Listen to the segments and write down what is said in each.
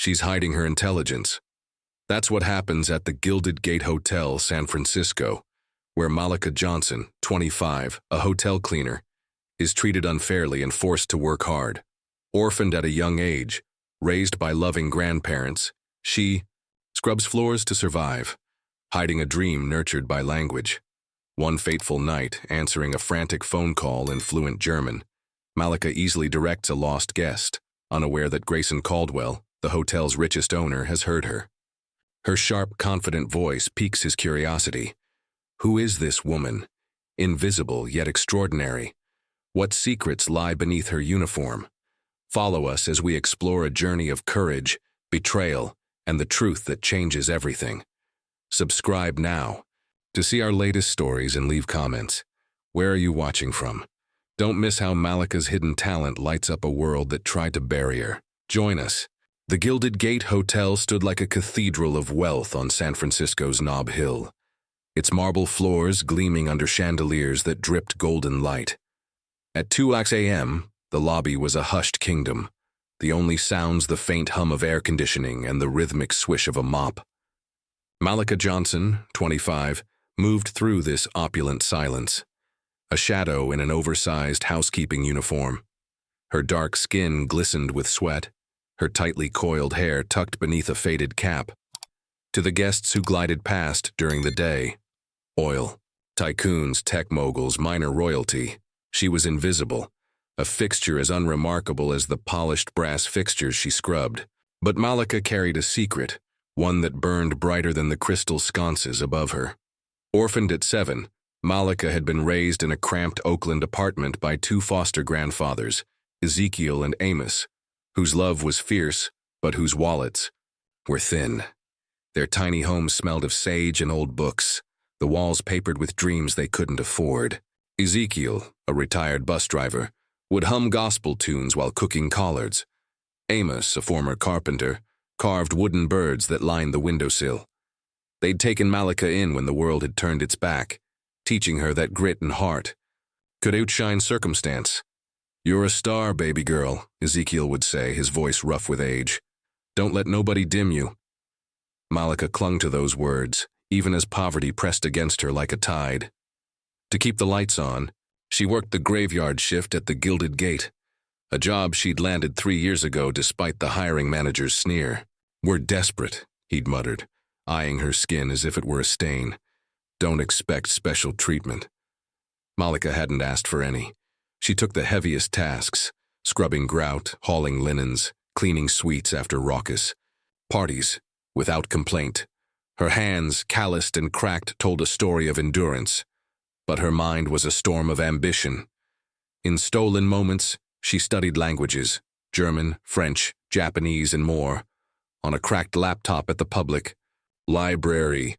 She's hiding her intelligence. That's what happens at the Gilded Gate Hotel, San Francisco, where Malika Johnson, 25, a hotel cleaner, is treated unfairly and forced to work hard. Orphaned at a young age, raised by loving grandparents, she scrubs floors to survive, hiding a dream nurtured by language. One fateful night, answering a frantic phone call in fluent German, Malika easily directs a lost guest, unaware that Grayson Caldwell, the hotel's richest owner, has heard her. Her sharp, confident voice piques his curiosity. Who is this woman? Invisible yet extraordinary. What secrets lie beneath her uniform? Follow us as we explore a journey of courage, betrayal, and the truth that changes everything. Subscribe now to see our latest stories and leave comments. Where are you watching from? Don't miss how Malika's hidden talent lights up a world that tried to bury her. Join us. The Gilded Gate Hotel stood like a cathedral of wealth on San Francisco's Nob Hill, its marble floors gleaming under chandeliers that dripped golden light. At 2 a.m., the lobby was a hushed kingdom, the only sounds the faint hum of air conditioning and the rhythmic swish of a mop. Malika Johnson, 25, moved through this opulent silence, a shadow in an oversized housekeeping uniform. Her dark skin glistened with sweat, her tightly coiled hair tucked beneath a faded cap. To the guests who glided past during the day, oil, tycoons, tech moguls, minor royalty, she was invisible, a fixture as unremarkable as the polished brass fixtures she scrubbed. But Malika carried a secret, one that burned brighter than the crystal sconces above her. Orphaned at 7, Malika had been raised in a cramped Oakland apartment by 2 foster grandfathers, Ezekiel and Amos, whose love was fierce, but whose wallets were thin. Their tiny home smelled of sage and old books, the walls papered with dreams they couldn't afford. Ezekiel, a retired bus driver, would hum gospel tunes while cooking collards. Amos, a former carpenter, carved wooden birds that lined the windowsill. They'd taken Malika in when the world had turned its back, teaching her that grit and heart could outshine circumstance. "You're a star, baby girl," Ezekiel would say, his voice rough with age. "Don't let nobody dim you." Malika clung to those words, even as poverty pressed against her like a tide. To keep the lights on, she worked the graveyard shift at the Gilded Gate, a job she'd landed 3 years ago despite the hiring manager's sneer. "We're desperate," he'd muttered, eyeing her skin as if it were a stain. "Don't expect special treatment." Malika hadn't asked for any. She took the heaviest tasks, scrubbing grout, hauling linens, cleaning suites after raucous parties, without complaint. Her hands, calloused and cracked, told a story of endurance, but her mind was a storm of ambition. In stolen moments, she studied languages, German, French, Japanese, and more, on a cracked laptop at the public library.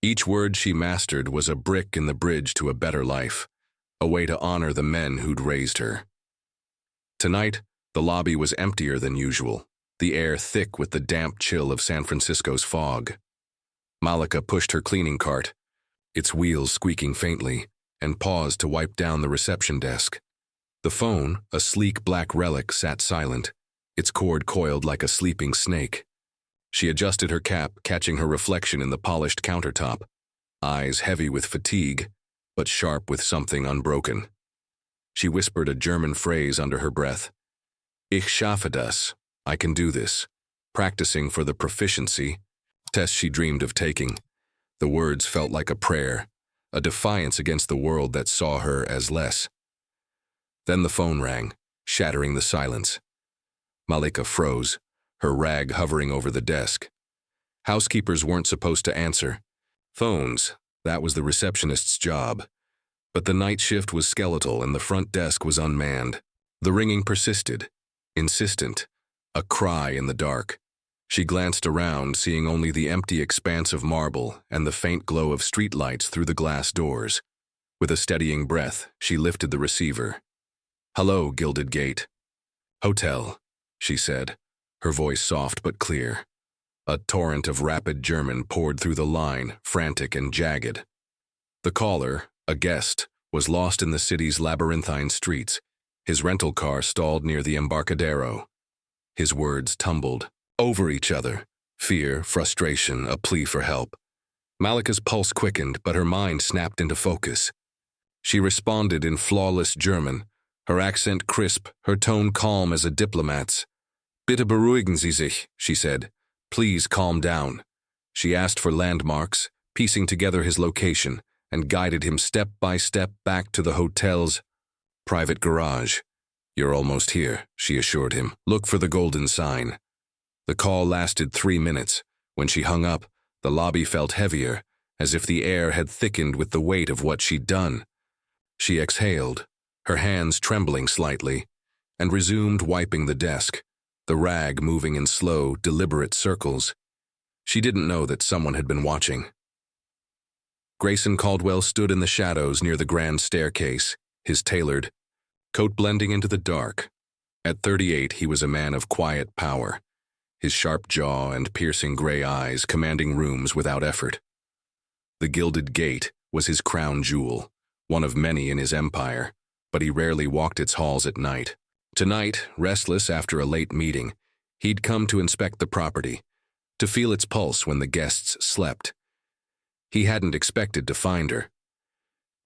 Each word she mastered was a brick in the bridge to a better life, a way to honor the men who'd raised her. Tonight, the lobby was emptier than usual, the air thick with the damp chill of San Francisco's fog. Malika pushed her cleaning cart, its wheels squeaking faintly, and paused to wipe down the reception desk. The phone, a sleek black relic, sat silent, its cord coiled like a sleeping snake. She adjusted her cap, catching her reflection in the polished countertop, eyes heavy with fatigue, but sharp with something unbroken. She whispered a German phrase under her breath. "Ich schaffe das," I can do this, practicing for the proficiency test she dreamed of taking. The words felt like a prayer, a defiance against the world that saw her as less. Then the phone rang, shattering the silence. Malika froze, her rag hovering over the desk. Housekeepers weren't supposed to answer. Phones, that was the receptionist's job. But the night shift was skeletal and the front desk was unmanned. The ringing persisted, insistent, a cry in the dark. She glanced around, seeing only the empty expanse of marble and the faint glow of streetlights through the glass doors. With a steadying breath, she lifted the receiver. "Hello, Gilded Gate Hotel," she said, her voice soft but clear. A torrent of rapid German poured through the line, frantic and jagged. The caller, a guest, was lost in the city's labyrinthine streets, his rental car stalled near the Embarcadero. His words tumbled, over each other. Fear, frustration, a plea for help. Malika's pulse quickened, but her mind snapped into focus. She responded in flawless German, her accent crisp, her tone calm as a diplomat's. Bitte beruhigen Sie sich, she said. Please calm down. She asked for landmarks, piecing together his location, and guided him step by step back to the hotel's private garage. You're almost here, she assured him. Look for the golden sign. The call lasted 3 minutes. When she hung up, the lobby felt heavier, as if the air had thickened with the weight of what she'd done. She exhaled, her hands trembling slightly, and resumed wiping the desk, the rag moving in slow, deliberate circles. She didn't know that someone had been watching. Grayson Caldwell stood in the shadows near the grand staircase, his tailored coat blending into the dark. At 38, he was a man of quiet power, his sharp jaw and piercing gray eyes commanding rooms without effort. The Gilded Gate was his crown jewel, one of many in his empire, but he rarely walked its halls at night. Tonight, restless after a late meeting, he'd come to inspect the property, to feel its pulse when the guests slept. He hadn't expected to find her.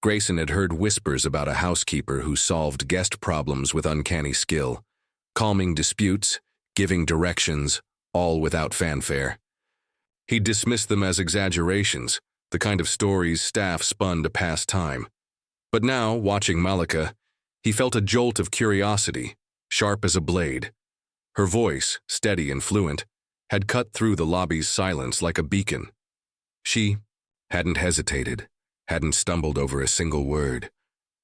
Grayson had heard whispers about a housekeeper who solved guest problems with uncanny skill, calming disputes, giving directions, all without fanfare. He dismissed them as exaggerations, the kind of stories staff spun to pass time. But now, watching Malika, he felt a jolt of curiosity, sharp as a blade. Her voice, steady and fluent, had cut through the lobby's silence like a beacon. She hadn't hesitated, hadn't stumbled over a single word.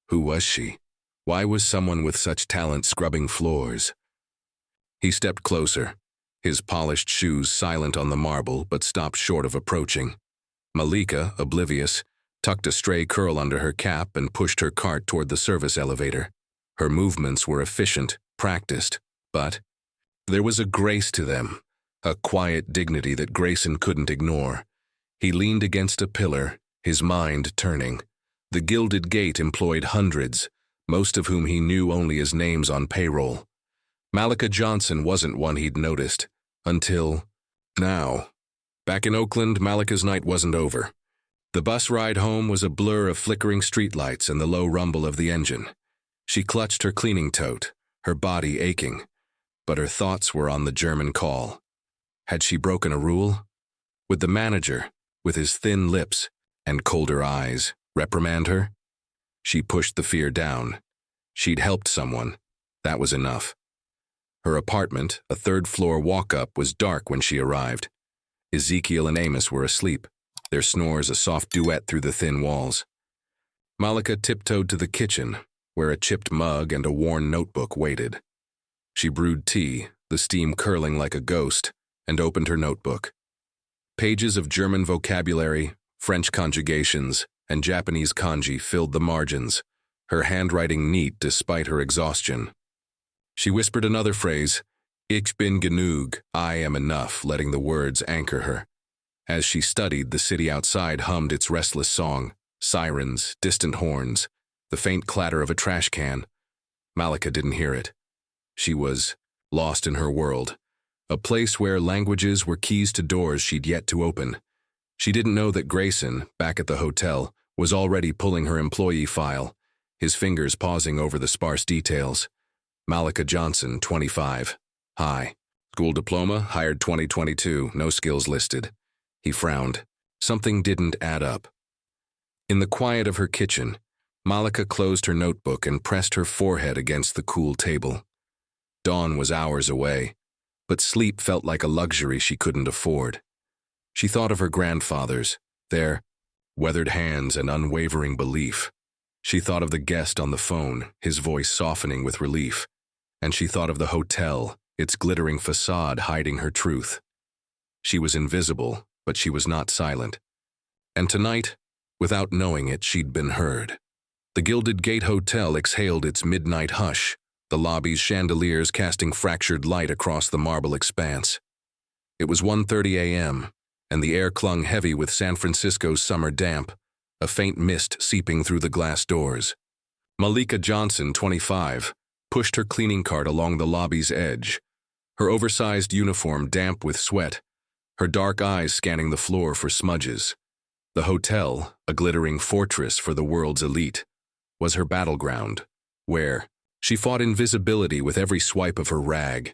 Who was she? Why was someone with such talent scrubbing floors? He stepped closer, his polished shoes silent on the marble but stopped short of approaching. Malika, oblivious, tucked a stray curl under her cap and pushed her cart toward the service elevator. Her movements were efficient, practiced, but there was a grace to them, a quiet dignity that Grayson couldn't ignore. He leaned against a pillar, his mind turning. The Gilded Gate employed hundreds, most of whom he knew only as names on payroll. Malika Johnson wasn't one he'd noticed, until now. Back in Oakland, Malika's night wasn't over. The bus ride home was a blur of flickering streetlights and the low rumble of the engine. She clutched her cleaning tote, her body aching, but her thoughts were on the German call. Had she broken a rule? Would the manager, with his thin lips and colder eyes, reprimand her? She pushed the fear down. She'd helped someone. That was enough. Her apartment, a third-floor walk-up, was dark when she arrived. Ezekiel and Amos were asleep, their snores a soft duet through the thin walls. Malika tiptoed to the kitchen, where a chipped mug and a worn notebook waited. She brewed tea, the steam curling like a ghost, and opened her notebook. Pages of German vocabulary, French conjugations, and Japanese kanji filled the margins, her handwriting neat despite her exhaustion. She whispered another phrase, Ich bin genug, I am enough, letting the words anchor her. As she studied, the city outside hummed its restless song, sirens, distant horns, the faint clatter of a trash can. Malika didn't hear it. She was lost in her world, a place where languages were keys to doors she'd yet to open. She didn't know that Grayson, back at the hotel, was already pulling her employee file, his fingers pausing over the sparse details. Malika Johnson, 25. Hi. School diploma, hired 2022, no skills listed. He frowned. Something didn't add up. In the quiet of her kitchen, Malika closed her notebook and pressed her forehead against the cool table. Dawn was hours away, but sleep felt like a luxury she couldn't afford. She thought of her grandfathers, their weathered hands and unwavering belief. She thought of the guest on the phone, his voice softening with relief. And she thought of the hotel, its glittering facade hiding her truth. She was invisible, but she was not silent. And tonight, without knowing it, she'd been heard. The Gilded Gate Hotel exhaled its midnight hush, the lobby's chandeliers casting fractured light across the marble expanse. It was 1:30 a.m., and the air clung heavy with San Francisco's summer damp, a faint mist seeping through the glass doors. Malika Johnson, 25, pushed her cleaning cart along the lobby's edge, her oversized uniform damp with sweat, her dark eyes scanning the floor for smudges. The hotel, a glittering fortress for the world's elite, was her battleground, where she fought invisibility with every swipe of her rag.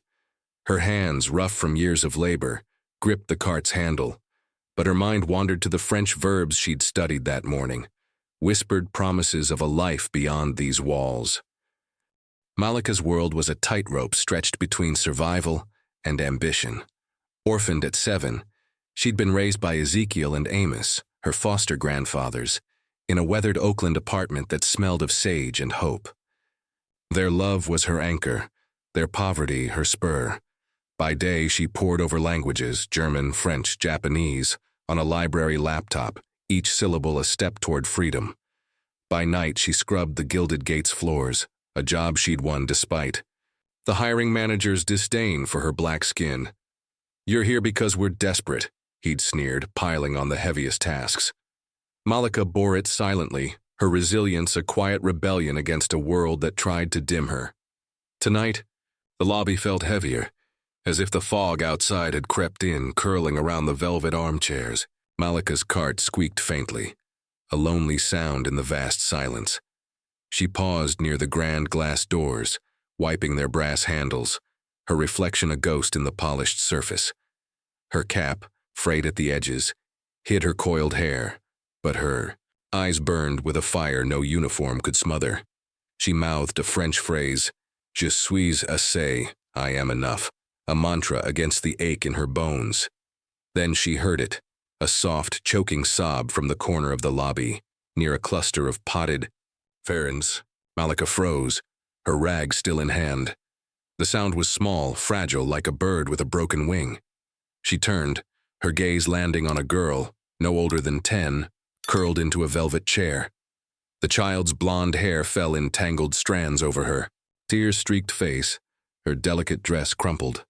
Her hands, rough from years of labor, gripped the cart's handle, but her mind wandered to the French verbs she'd studied that morning, whispered promises of a life beyond these walls. Malika's world was a tightrope stretched between survival and ambition. Orphaned at 7, she'd been raised by Ezekiel and Amos, her foster grandfathers, in a weathered Oakland apartment that smelled of sage and hope. Their love was her anchor, their poverty her spur. By day, she pored over languages, German, French, Japanese, on a library laptop, each syllable a step toward freedom. By night, she scrubbed the Gilded Gate's floors, a job she'd won despite the hiring manager's disdain for her black skin. "You're here because we're desperate," he'd sneered, piling on the heaviest tasks. Malika bore it silently, her resilience a quiet rebellion against a world that tried to dim her. Tonight, the lobby felt heavier, as if the fog outside had crept in, curling around the velvet armchairs. Malika's cart squeaked faintly, a lonely sound in the vast silence. She paused near the grand glass doors, wiping their brass handles, her reflection a ghost in the polished surface. Her cap, frayed at the edges, hid her coiled hair, but her eyes burned with a fire no uniform could smother. She mouthed a French phrase, "Je suis assez," I am enough, a mantra against the ache in her bones. Then she heard it, a soft, choking sob from the corner of the lobby, near a cluster of potted ferns. Malika froze, her rag still in hand. The sound was small, fragile, like a bird with a broken wing. She turned, her gaze landing on a girl, no older than 10, curled into a velvet chair. The child's blonde hair fell in tangled strands over her tear-streaked face, her delicate dress crumpled.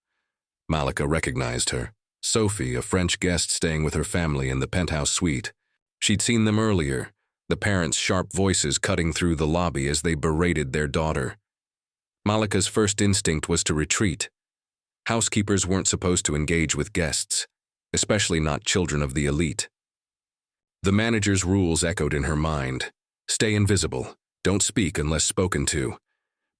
Malika recognized her, Sophie, a French guest staying with her family in the penthouse suite. She'd seen them earlier, the parents' sharp voices cutting through the lobby as they berated their daughter. Malika's first instinct was to retreat. Housekeepers weren't supposed to engage with guests, especially not children of the elite. The manager's rules echoed in her mind. Stay invisible, don't speak unless spoken to.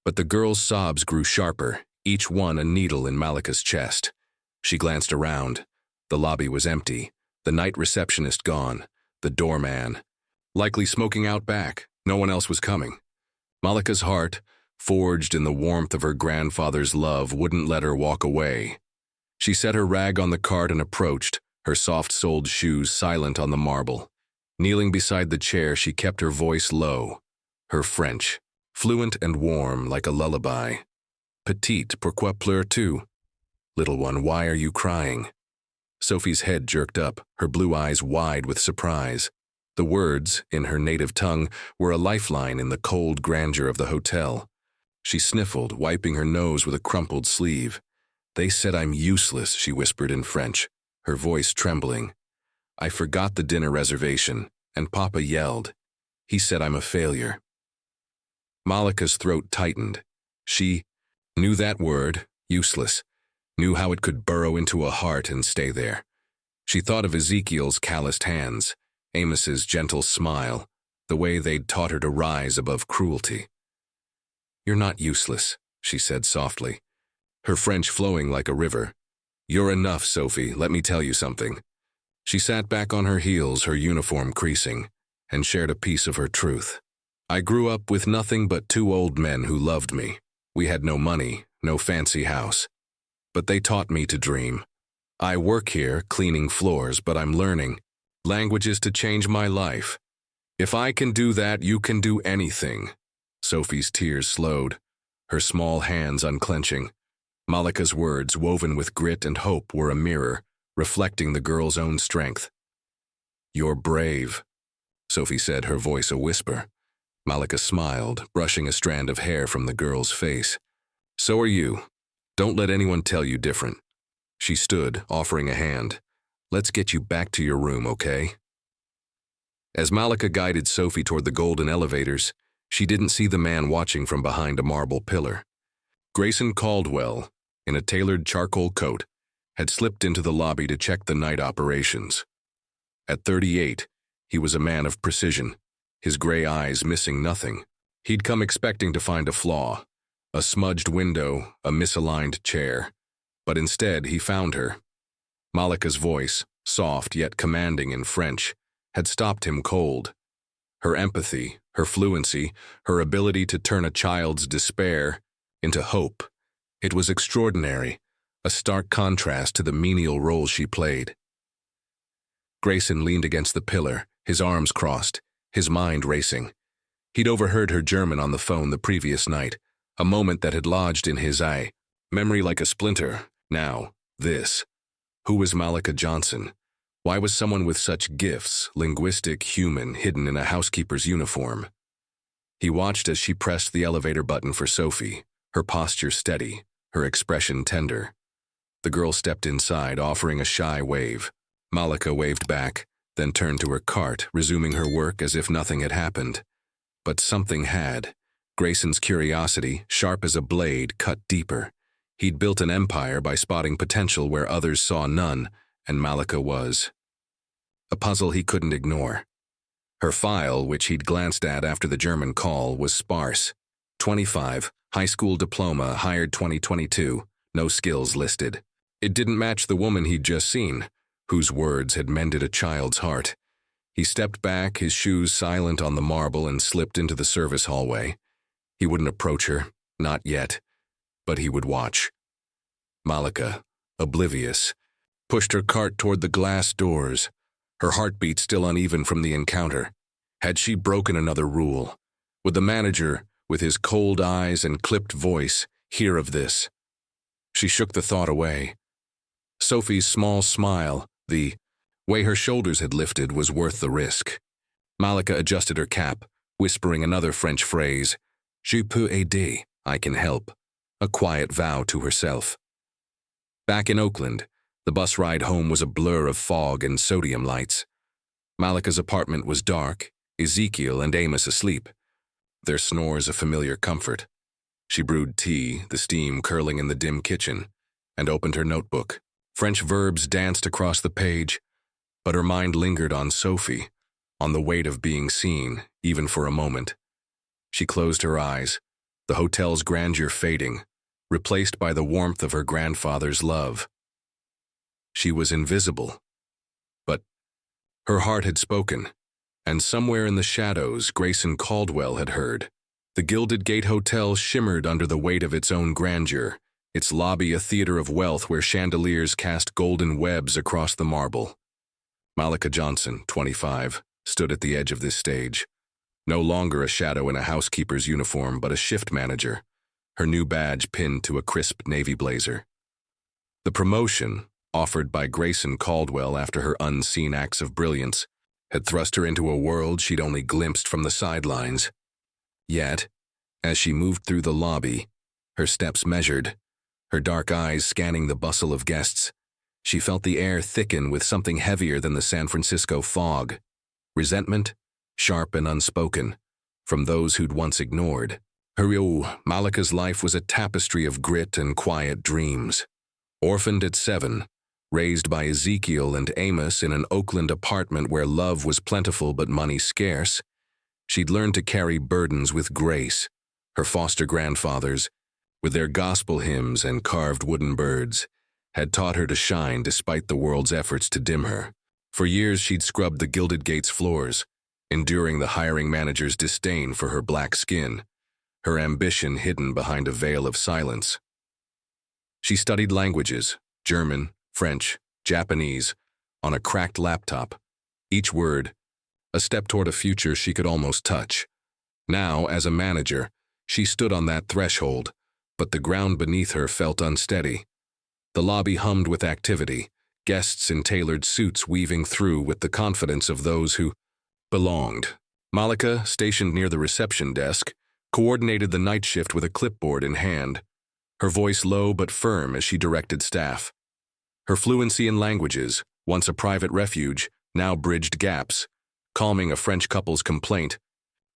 But the girl's sobs grew sharper, each one a needle in Malika's chest. She glanced around. The lobby was empty, the night receptionist gone, the doorman likely smoking out back. No one else was coming. Malika's heart, forged in the warmth of her grandfather's love, wouldn't let her walk away. She set her rag on the cart and approached, her soft-soled shoes silent on the marble. Kneeling beside the chair, she kept her voice low, her French, fluent and warm like a lullaby. "Petite, pourquoi pleures-tu? Little one, why are you crying?" Sophie's head jerked up, her blue eyes wide with surprise. The words, in her native tongue, were a lifeline in the cold grandeur of the hotel. She sniffled, wiping her nose with a crumpled sleeve. "They said I'm useless," she whispered in French, her voice trembling. "I forgot the dinner reservation, and Papa yelled. He said I'm a failure." Malika's throat tightened. She knew that word, useless, knew how it could burrow into a heart and stay there. She thought of Ezekiel's calloused hands, Amos's gentle smile, the way they'd taught her to rise above cruelty. "You're not useless," she said softly, her French flowing like a river. "You're enough, Sophie, let me tell you something." She sat back on her heels, her uniform creasing, and shared a piece of her truth. "I grew up with nothing but 2 old men who loved me. We had no money, no fancy house. But they taught me to dream. I work here, cleaning floors, but I'm learning languages to change my life. If I can do that, you can do anything." Sophie's tears slowed, her small hands unclenching. Malika's words, woven with grit and hope, were a mirror, reflecting the girl's own strength. "You're brave," Sophie said, her voice a whisper. Malika smiled, brushing a strand of hair from the girl's face. "So are you. Don't let anyone tell you different." She stood, offering a hand. "Let's get you back to your room, okay?" As Malika guided Sophie toward the golden elevators, she didn't see the man watching from behind a marble pillar. Grayson Caldwell, in a tailored charcoal coat, had slipped into the lobby to check the night operations. At 38, he was a man of precision, his gray eyes missing nothing. He'd come expecting to find a flaw, a smudged window, a misaligned chair. But instead, he found her. Malika's voice, soft yet commanding in French, had stopped him cold. Her empathy, her fluency, her ability to turn a child's despair into hope. It was extraordinary, a stark contrast to the menial role she played. Grayson leaned against the pillar, his arms crossed, his mind racing. He'd overheard her German on the phone the previous night, a moment that had lodged in his eye, memory like a splinter. Now, this. Who was Malika Johnson? Why was someone with such gifts, linguistic, human, hidden in a housekeeper's uniform? He watched as she pressed the elevator button for Sophie, her posture steady, her expression tender. The girl stepped inside, offering a shy wave. Malika waved back, then turned to her cart, resuming her work as if nothing had happened. But something had. Grayson's curiosity, sharp as a blade, cut deeper. He'd built an empire by spotting potential where others saw none, and Malika was a puzzle he couldn't ignore. Her file, which he'd glanced at after the German call, was sparse. 25, high school diploma, hired 2022, no skills listed. It didn't match the woman he'd just seen, whose words had mended a child's heart. He stepped back, his shoes silent on the marble, and slipped into the service hallway. He wouldn't approach her, not yet, but he would watch. Malika, oblivious, pushed her cart toward the glass doors, her heartbeat still uneven from the encounter. Had she broken another rule? Would the manager, with his cold eyes and clipped voice, hear of this? She shook the thought away. Sophie's small smile, the way her shoulders had lifted, was worth the risk. Malika adjusted her cap, whispering another French phrase, "Je peux aider, I can help," a quiet vow to herself. Back in Oakland, the bus ride home was a blur of fog and sodium lights. Malika's apartment was dark, Ezekiel and Amos asleep, their snores a familiar comfort. She brewed tea, the steam curling in the dim kitchen, and opened her notebook. French verbs danced across the page, but her mind lingered on Sophie, on the weight of being seen, even for a moment. She closed her eyes, the hotel's grandeur fading, replaced by the warmth of her grandfather's love. She was invisible. But her heart had spoken, and somewhere in the shadows, Grayson Caldwell had heard. The Gilded Gate Hotel shimmered under the weight of its own grandeur, its lobby a theater of wealth where chandeliers cast golden webs across the marble. Malika Johnson, 25, stood at the edge of this stage. No longer a shadow in a housekeeper's uniform, but a shift manager, her new badge pinned to a crisp navy blazer. The promotion, offered by Grayson Caldwell after her unseen acts of brilliance, had thrust her into a world she'd only glimpsed from the sidelines. Yet, as she moved through the lobby, her steps measured, her dark eyes scanning the bustle of guests, she felt the air thicken with something heavier than the San Francisco fog. Resentment, sharp and unspoken, from those who'd once ignored. Malika's life was a tapestry of grit and quiet dreams. Orphaned at 7, raised by Ezekiel and Amos in an Oakland apartment where love was plentiful but money scarce, she'd learned to carry burdens with grace. Her foster grandfathers, with their gospel hymns and carved wooden birds, had taught her to shine despite the world's efforts to dim her. For years she'd scrubbed the Gilded Gate's floors, enduring the hiring manager's disdain for her black skin, her ambition hidden behind a veil of silence. She studied languages, German, French, Japanese, on a cracked laptop, each word a step toward a future she could almost touch. Now, as a manager, she stood on that threshold, but the ground beneath her felt unsteady. The lobby hummed with activity, guests in tailored suits weaving through with the confidence of those who belonged. Malika, stationed near the reception desk, coordinated the night shift with a clipboard in hand, her voice low but firm as she directed staff. Her fluency in languages, once a private refuge, now bridged gaps, calming a French couple's complaint,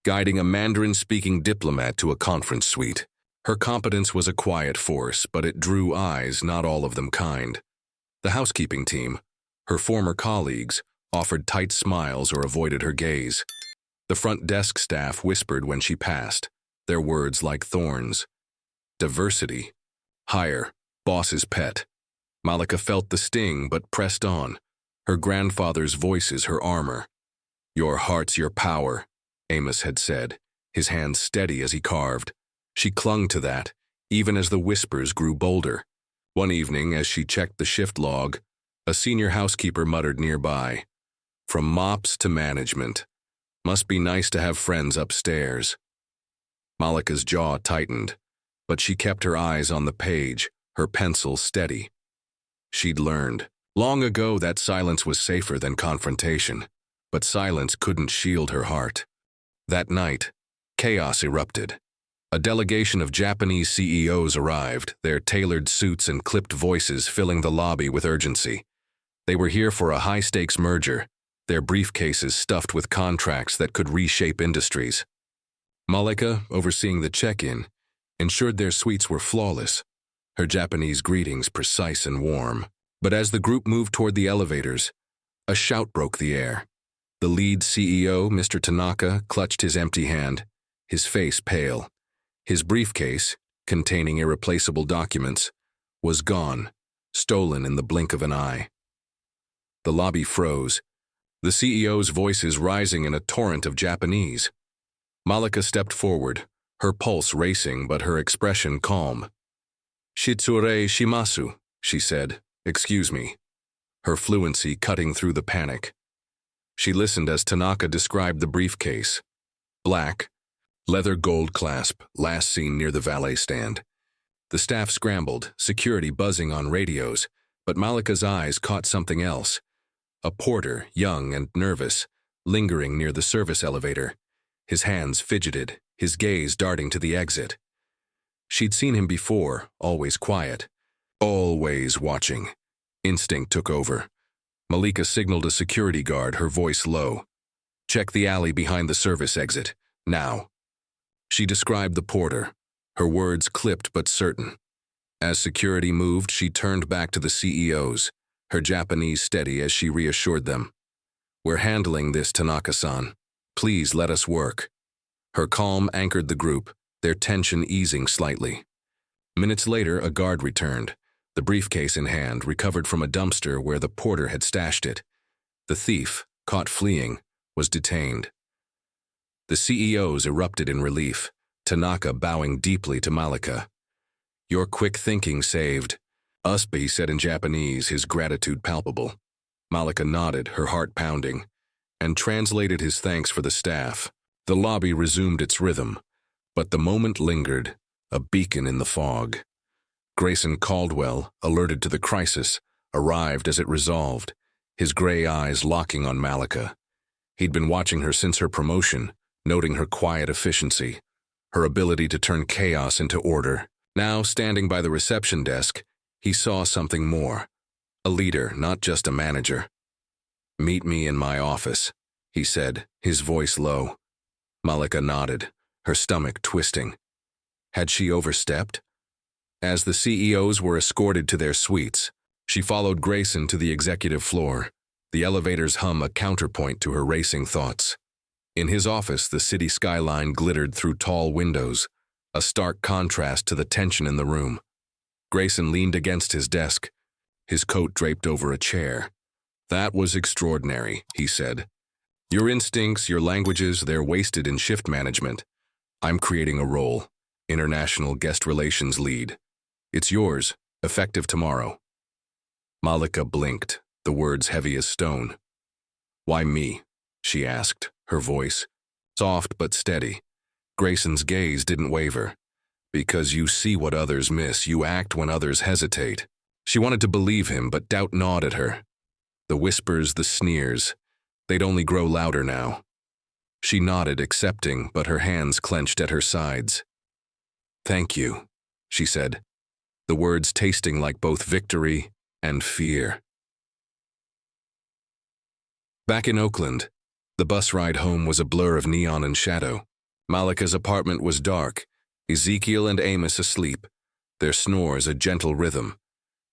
guiding a Mandarin-speaking diplomat to a conference suite. Her competence was a quiet force, but it drew eyes, not all of them kind. The housekeeping team, her former colleagues, offered tight smiles or avoided her gaze. The front desk staff whispered when she passed, their words like thorns. Diversity. Hire. Boss's pet. Malika felt the sting but pressed on. Her grandfather's voices her armor. Your heart's your power, Amos had said, his hands steady as he carved. She clung to that, even as the whispers grew bolder. One evening, as she checked the shift log, a senior housekeeper muttered nearby, "From mops to management. Must be nice to have friends upstairs." Malika's jaw tightened, but she kept her eyes on the page, her pencil steady. She'd learned long ago that silence was safer than confrontation, but silence couldn't shield her heart. That night, chaos erupted. A delegation of Japanese CEOs arrived, their tailored suits and clipped voices filling the lobby with urgency. They were here for a high-stakes merger, their briefcases stuffed with contracts that could reshape industries. Malika, overseeing the check-in, ensured their suites were flawless, her Japanese greetings precise and warm. But as the group moved toward the elevators, a shout broke the air. The lead CEO, Mr. Tanaka, clutched his empty hand, his face pale. His briefcase, containing irreplaceable documents, was gone, stolen in the blink of an eye. The lobby froze, the CEO's voices rising in a torrent of Japanese. Malika stepped forward, her pulse racing but her expression calm. "Shitsure shimasu," she said. "Excuse me," her fluency cutting through the panic. She listened as Tanaka described the briefcase. Black, leather gold clasp, last seen near the valet stand. The staff scrambled, security buzzing on radios, but Malika's eyes caught something else. A porter, young and nervous, lingering near the service elevator. His hands fidgeted, his gaze darting to the exit. She'd seen him before, always quiet, always watching. Instinct took over. Malika signaled a security guard, her voice low. "Check the alley behind the service exit, now." She described the porter, her words clipped but certain. As security moved, she turned back to the CEOs, her Japanese steady as she reassured them. "We're handling this, Tanaka-san. Please let us work." Her calm anchored the group, their tension easing slightly. Minutes later, a guard returned, the briefcase in hand, recovered from a dumpster where the porter had stashed it. The thief, caught fleeing, was detained. The CEOs erupted in relief, Tanaka bowing deeply to Malika. "Your quick thinking saved us," he said in Japanese, his gratitude palpable. Malika nodded, her heart pounding, and translated his thanks for the staff. The lobby resumed its rhythm, but the moment lingered, a beacon in the fog. Grayson Caldwell, alerted to the crisis, arrived as it resolved, his gray eyes locking on Malika. He'd been watching her since her promotion, noting her quiet efficiency, her ability to turn chaos into order. Now, standing by the reception desk, he saw something more. A leader, not just a manager. "Meet me in my office," he said, his voice low. Malika nodded, her stomach twisting. Had she overstepped? As the CEOs were escorted to their suites, she followed Grayson to the executive floor, the elevator's hum a counterpoint to her racing thoughts. In his office, the city skyline glittered through tall windows, a stark contrast to the tension in the room. Grayson leaned against his desk, his coat draped over a chair. "That was extraordinary," he said. "Your instincts, your languages, they're wasted in shift management. I'm creating a role, international guest relations lead. It's yours, effective tomorrow." Malika blinked, the words heavy as stone. "Why me?" she asked, her voice soft but steady. Grayson's gaze didn't waver. "Because you see what others miss, you act when others hesitate." She wanted to believe him, but doubt gnawed at her. The whispers, the sneers, they'd only grow louder now. She nodded, accepting, but her hands clenched at her sides. "Thank you," she said, the words tasting like both victory and fear. Back in Oakland, the bus ride home was a blur of neon and shadow. Malika's apartment was dark, Ezekiel and Amos asleep, their snores a gentle rhythm.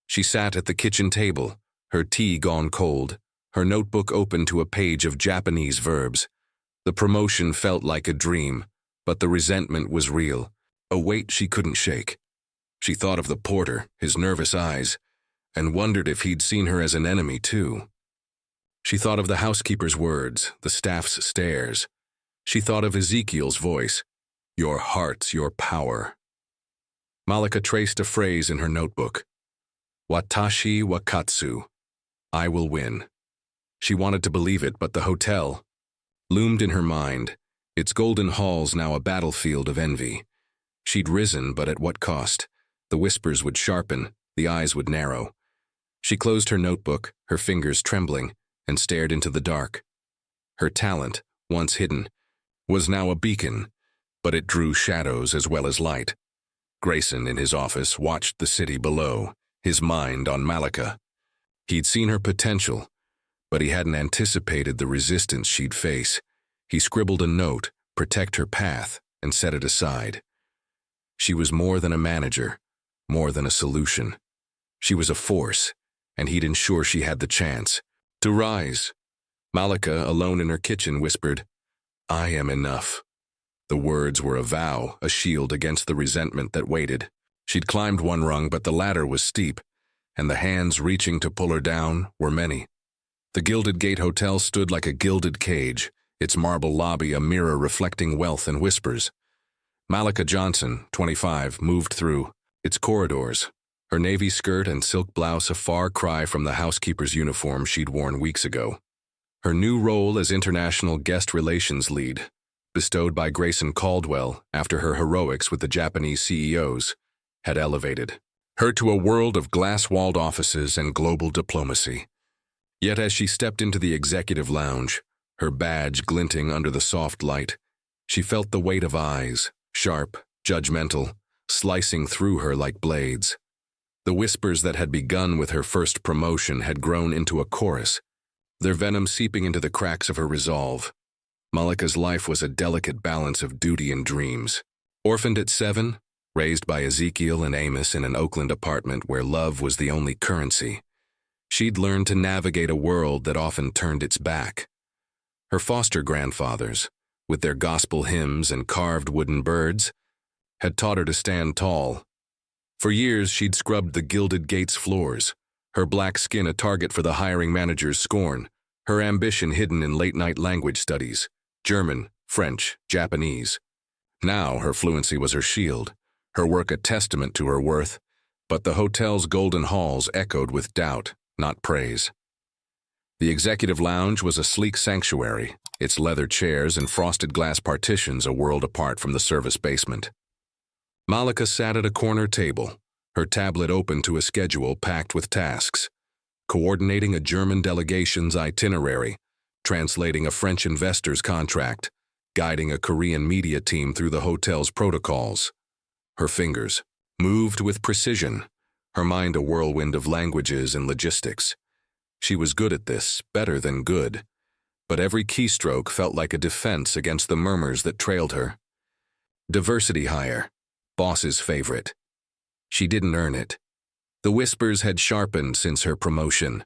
She sat at the kitchen table, her tea gone cold, her notebook open to a page of Japanese verbs. The promotion felt like a dream, but the resentment was real, a weight she couldn't shake. She thought of the porter, his nervous eyes, and wondered if he'd seen her as an enemy too. She thought of the housekeeper's words, the staff's stares. She thought of Ezekiel's voice, "Your heart's your power." Malika traced a phrase in her notebook. "Watashi wa katsu." I will win. She wanted to believe it, but the hotel loomed in her mind, its golden halls now a battlefield of envy. She'd risen, but at what cost? The whispers would sharpen, the eyes would narrow. She closed her notebook, her fingers trembling, and stared into the dark. Her talent, once hidden, was now a beacon, but it drew shadows as well as light. Grayson, in his office, watched the city below, his mind on Malika. He'd seen her potential, but he hadn't anticipated the resistance she'd face. He scribbled a note, "Protect her path," and set it aside. She was more than a manager, more than a solution. She was a force, and he'd ensure she had the chance to rise. Malika, alone in her kitchen, whispered, "I am enough." The words were a vow, a shield against the resentment that waited. She'd climbed one rung, but the ladder was steep, and the hands reaching to pull her down were many. The Gilded Gate Hotel stood like a gilded cage, its marble lobby a mirror reflecting wealth and whispers. Malika Johnson, 25, moved through its corridors, her navy skirt and silk blouse a far cry from the housekeeper's uniform she'd worn weeks ago. Her new role as international guest relations lead, bestowed by Grayson Caldwell after her heroics with the Japanese CEOs, had elevated her to a world of glass-walled offices and global diplomacy. Yet as she stepped into the executive lounge, her badge glinting under the soft light, she felt the weight of eyes, sharp, judgmental, slicing through her like blades. The whispers that had begun with her first promotion had grown into a chorus, their venom seeping into the cracks of her resolve. Malika's life was a delicate balance of duty and dreams. Orphaned at 7, raised by Ezekiel and Amos in an Oakland apartment where love was the only currency, she'd learned to navigate a world that often turned its back. Her foster grandfathers, with their gospel hymns and carved wooden birds, had taught her to stand tall. For years, she'd scrubbed the Gilded Gate's floors, her black skin a target for the hiring manager's scorn, her ambition hidden in late-night language studies, German, French, Japanese. Now her fluency was her shield, her work a testament to her worth, but the hotel's golden halls echoed with doubt, not praise. The executive lounge was a sleek sanctuary, its leather chairs and frosted glass partitions a world apart from the service basement. Malika sat at a corner table, her tablet open to a schedule packed with tasks, coordinating a German delegation's itinerary, translating a French investor's contract, guiding a Korean media team through the hotel's protocols. Her fingers moved with precision, her mind a whirlwind of languages and logistics. She was good at this, better than good, but every keystroke felt like a defense against the murmurs that trailed her. Diversity hire, boss's favorite. She didn't earn it. The whispers had sharpened since her promotion.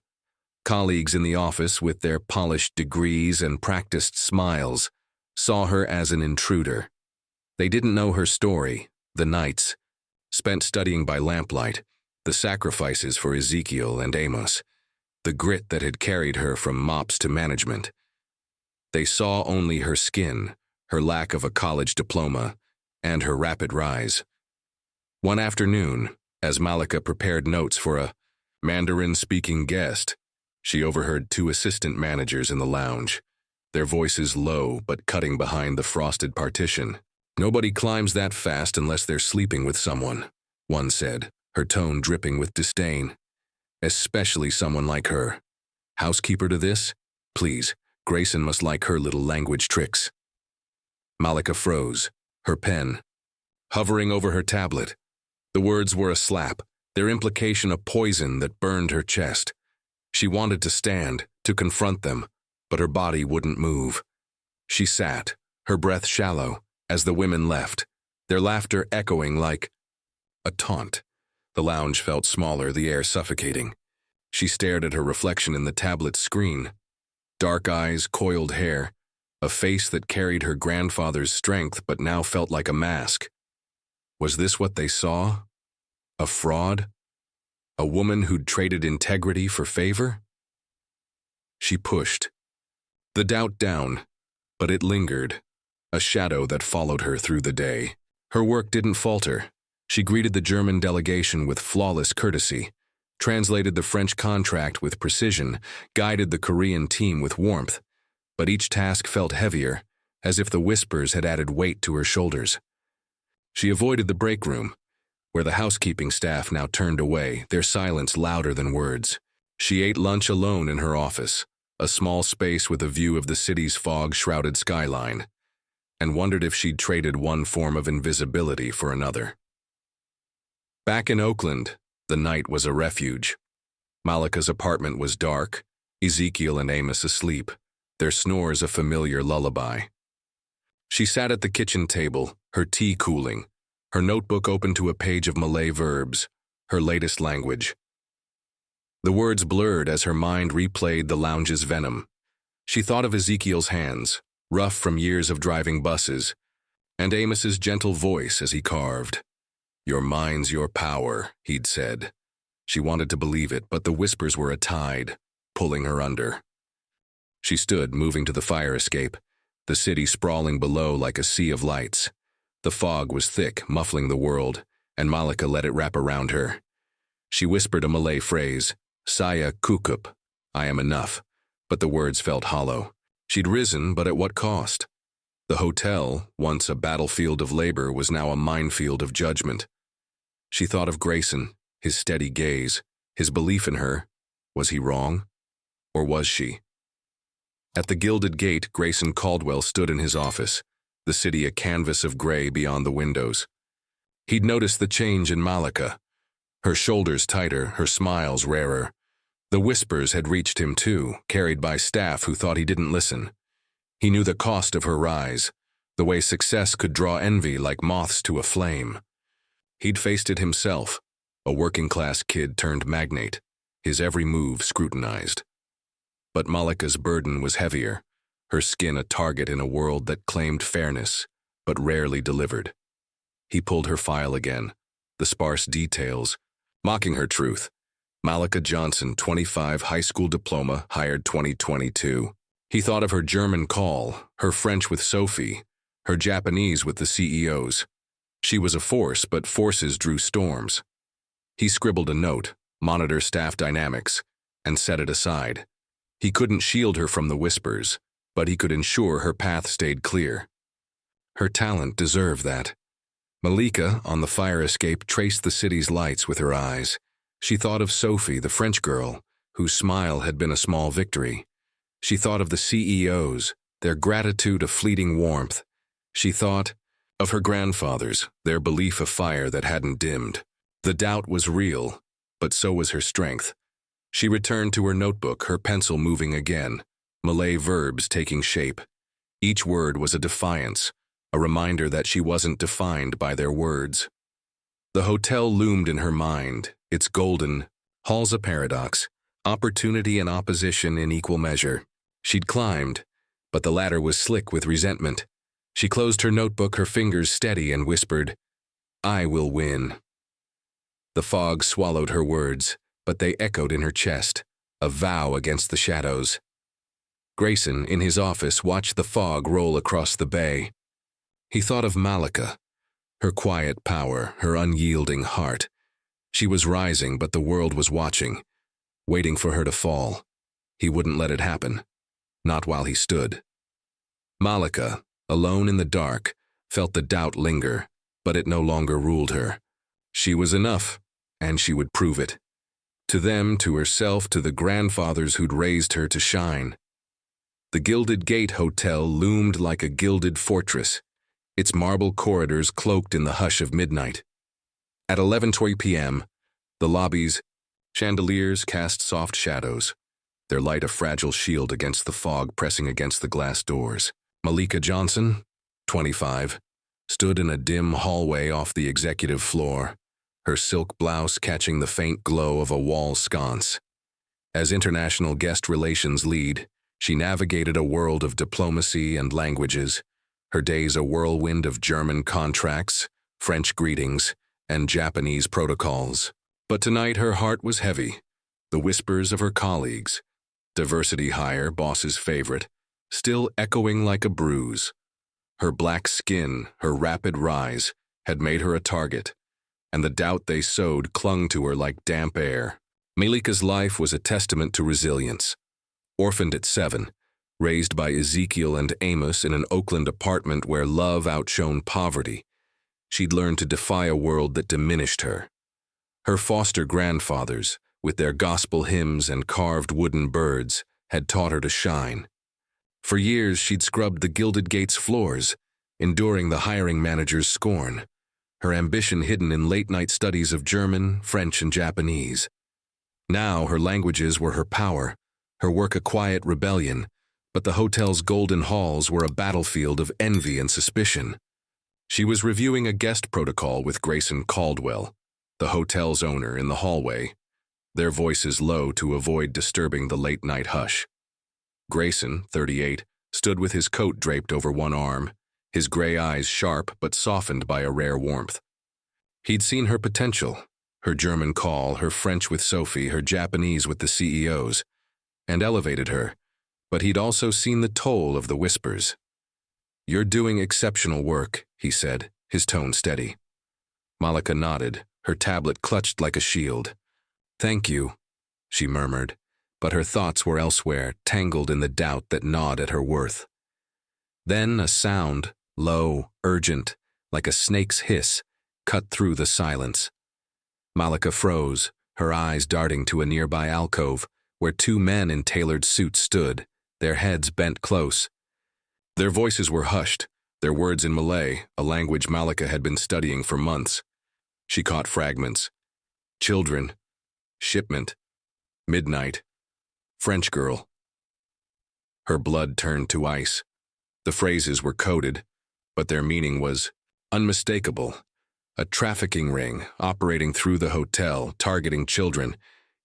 Colleagues in the office, with their polished degrees and practiced smiles, saw her as an intruder. They didn't know her story, the nights spent studying by lamplight, the sacrifices for Ezekiel and Amos, the grit that had carried her from mops to management. They saw only her skin, her lack of a college diploma, and her rapid rise. One afternoon, as Malika prepared notes for a Mandarin-speaking guest, she overheard 2 assistant managers in the lounge, their voices low but cutting behind the frosted partition. "Nobody climbs that fast unless they're sleeping with someone," one said, her tone dripping with disdain. "Especially someone like her. Housekeeper to this? Please, Grayson must like her little language tricks." Malika froze, her pen hovering over her tablet. The words were a slap, their implication a poison that burned her chest. She wanted to stand, to confront them, but her body wouldn't move. She sat, her breath shallow, as the women left, their laughter echoing like a taunt. The lounge felt smaller, the air suffocating. She stared at her reflection in the tablet's screen. Dark eyes, coiled hair, a face that carried her grandfather's strength but now felt like a mask. Was this what they saw? A fraud? A woman who'd traded integrity for favor? She pushed. The doubt down, but it lingered, a shadow that followed her through the day. Her work didn't falter. She greeted the German delegation with flawless courtesy, translated the French contract with precision, guided the Korean team with warmth, but each task felt heavier, as if the whispers had added weight to her shoulders. She avoided the break room, where the housekeeping staff now turned away, their silence louder than words. She ate lunch alone in her office, a small space with a view of the city's fog-shrouded skyline, and wondered if she'd traded one form of invisibility for another. Back in Oakland, the night was a refuge. Malika's apartment was dark, Ezekiel and Amos asleep, their snores a familiar lullaby. She sat at the kitchen table, her tea cooling, her notebook open to a page of Malay verbs, her latest language. The words blurred as her mind replayed the lounge's venom. She thought of Ezekiel's hands, rough from years of driving buses, and Amos's gentle voice as he carved. "Your mind's your power," he'd said. She wanted to believe it, but the whispers were a tide, pulling her under. She stood, moving to the fire escape, the city sprawling below like a sea of lights. The fog was thick, muffling the world, and Malika let it wrap around her. She whispered a Malay phrase, "Saya cukup," I am enough, but the words felt hollow. She'd risen, but at what cost? The hotel, once a battlefield of labor, was now a minefield of judgment. She thought of Grayson, his steady gaze, his belief in her. Was he wrong? Or was she? At the Gilded Gate, Grayson Caldwell stood in his office, the city a canvas of gray beyond the windows. He'd noticed the change in Malika. Her shoulders tighter, her smiles rarer. The whispers had reached him too, carried by staff who thought he didn't listen. He knew the cost of her rise, the way success could draw envy like moths to a flame. He'd faced it himself, a working-class kid turned magnate, his every move scrutinized. But Malika's burden was heavier, her skin a target in a world that claimed fairness, but rarely delivered. He pulled her file again, the sparse details, mocking her truth. Malika Johnson, 25, high school diploma, hired 2022. He thought of her German call, her French with Sophie, her Japanese with the CEOs. She was a force, but forces drew storms. He scribbled a note, monitor staff dynamics, and set it aside. He couldn't shield her from the whispers, but he could ensure her path stayed clear. Her talent deserved that. Malika, on the fire escape, traced the city's lights with her eyes. She thought of Sophie, the French girl, whose smile had been a small victory. She thought of the CEOs, their gratitude a fleeting warmth. She thought of her grandfathers, their belief a fire that hadn't dimmed. The doubt was real, but so was her strength. She returned to her notebook, her pencil moving again, Malay verbs taking shape. Each word was a defiance, a reminder that she wasn't defined by their words. The hotel loomed in her mind, its golden halls a paradox, opportunity and opposition in equal measure. She'd climbed, but the ladder was slick with resentment. She closed her notebook, her fingers steady, and whispered, "I will win." The fog swallowed her words, but they echoed in her chest, a vow against the shadows. Grayson, in his office, watched the fog roll across the bay. He thought of Malika, her quiet power, her unyielding heart. She was rising, but the world was watching, waiting for her to fall. He wouldn't let it happen, not while he stood. Malika, alone in the dark, felt the doubt linger, but it no longer ruled her. She was enough, and she would prove it. To them, to herself, to the grandfathers who'd raised her to shine. The Gilded Gate Hotel loomed like a gilded fortress, its marble corridors cloaked in the hush of midnight. At 11:20 p.m., the lobby's chandeliers cast soft shadows, their light a fragile shield against the fog pressing against the glass doors. Malika Johnson, 25, stood in a dim hallway off the executive floor, her silk blouse catching the faint glow of a wall sconce. As international guest relations lead, she navigated a world of diplomacy and languages, her days a whirlwind of German contracts, French greetings, and Japanese protocols. But tonight her heart was heavy. The whispers of her colleagues, diversity hire, boss's favorite, still echoing like a bruise. Her black skin, her rapid rise, had made her a target, and the doubt they sowed clung to her like damp air. Malika's life was a testament to resilience. Orphaned at 7, raised by Ezekiel and Amos in an Oakland apartment where love outshone poverty, she'd learned to defy a world that diminished her. Her foster grandfathers, with their gospel hymns and carved wooden birds, had taught her to shine. For years she'd scrubbed the Gilded Gate's floors, enduring the hiring manager's scorn, her ambition hidden in late-night studies of German, French, and Japanese. Now her languages were her power, her work a quiet rebellion, but the hotel's golden halls were a battlefield of envy and suspicion. She was reviewing a guest protocol with Grayson Caldwell, the hotel's owner, in the hallway, their voices low to avoid disturbing the late-night hush. Grayson, 38, stood with his coat draped over one arm, his gray eyes sharp but softened by a rare warmth. He'd seen her potential, her German call, her French with Sophie, her Japanese with the CEOs, and elevated her, but he'd also seen the toll of the whispers. "You're doing exceptional work," he said, his tone steady. Malika nodded, her tablet clutched like a shield. "Thank you," she murmured, but her thoughts were elsewhere, tangled in the doubt that gnawed at her worth. Then a sound, low, urgent, like a snake's hiss, cut through the silence. Malika froze, her eyes darting to a nearby alcove where 2 men in tailored suits stood, their heads bent close. Their voices were hushed, their words in Malay, a language Malika had been studying for months. She caught fragments. Children. Shipment. Midnight. French girl. Her blood turned to ice. The phrases were coded, but their meaning was unmistakable. A trafficking ring operating through the hotel, targeting children,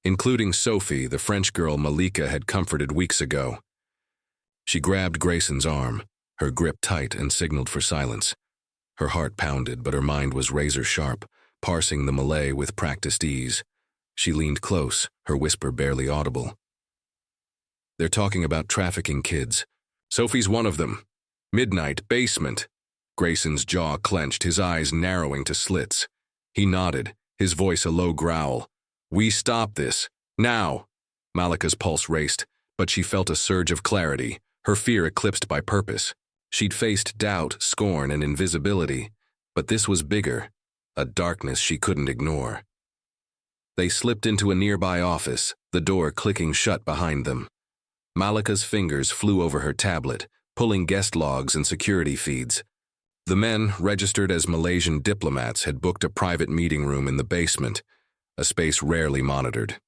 including Sophie, the French girl Malika had comforted weeks ago. She grabbed Grayson's arm, her grip tight, and signaled for silence. Her heart pounded, but her mind was razor-sharp, parsing the Malay with practiced ease. She leaned close, her whisper barely audible. "They're talking about trafficking kids. Sophie's one of them. Midnight, basement." Grayson's jaw clenched, his eyes narrowing to slits. He nodded, his voice a low growl. "We stop this. Now." Malika's pulse raced, but she felt a surge of clarity, her fear eclipsed by purpose. She'd faced doubt, scorn, and invisibility, but this was bigger, a darkness she couldn't ignore. They slipped into a nearby office, the door clicking shut behind them. Malika's fingers flew over her tablet, pulling guest logs and security feeds. The men, registered as Malaysian diplomats, had booked a private meeting room in the basement, a space rarely monitored.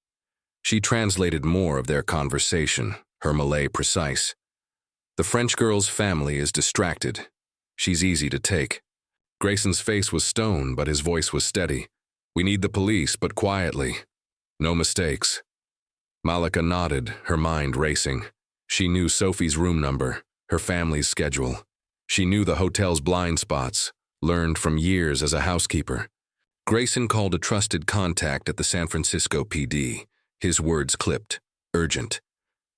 She translated more of their conversation, her Malay precise. "The French girl's family is distracted. She's easy to take." Grayson's face was stone, but his voice was steady. "We need the police, but quietly. No mistakes." Malika nodded, her mind racing. She knew Sophie's room number, her family's schedule. She knew the hotel's blind spots, learned from years as a housekeeper. Grayson called a trusted contact at the San Francisco PD, his words clipped, urgent.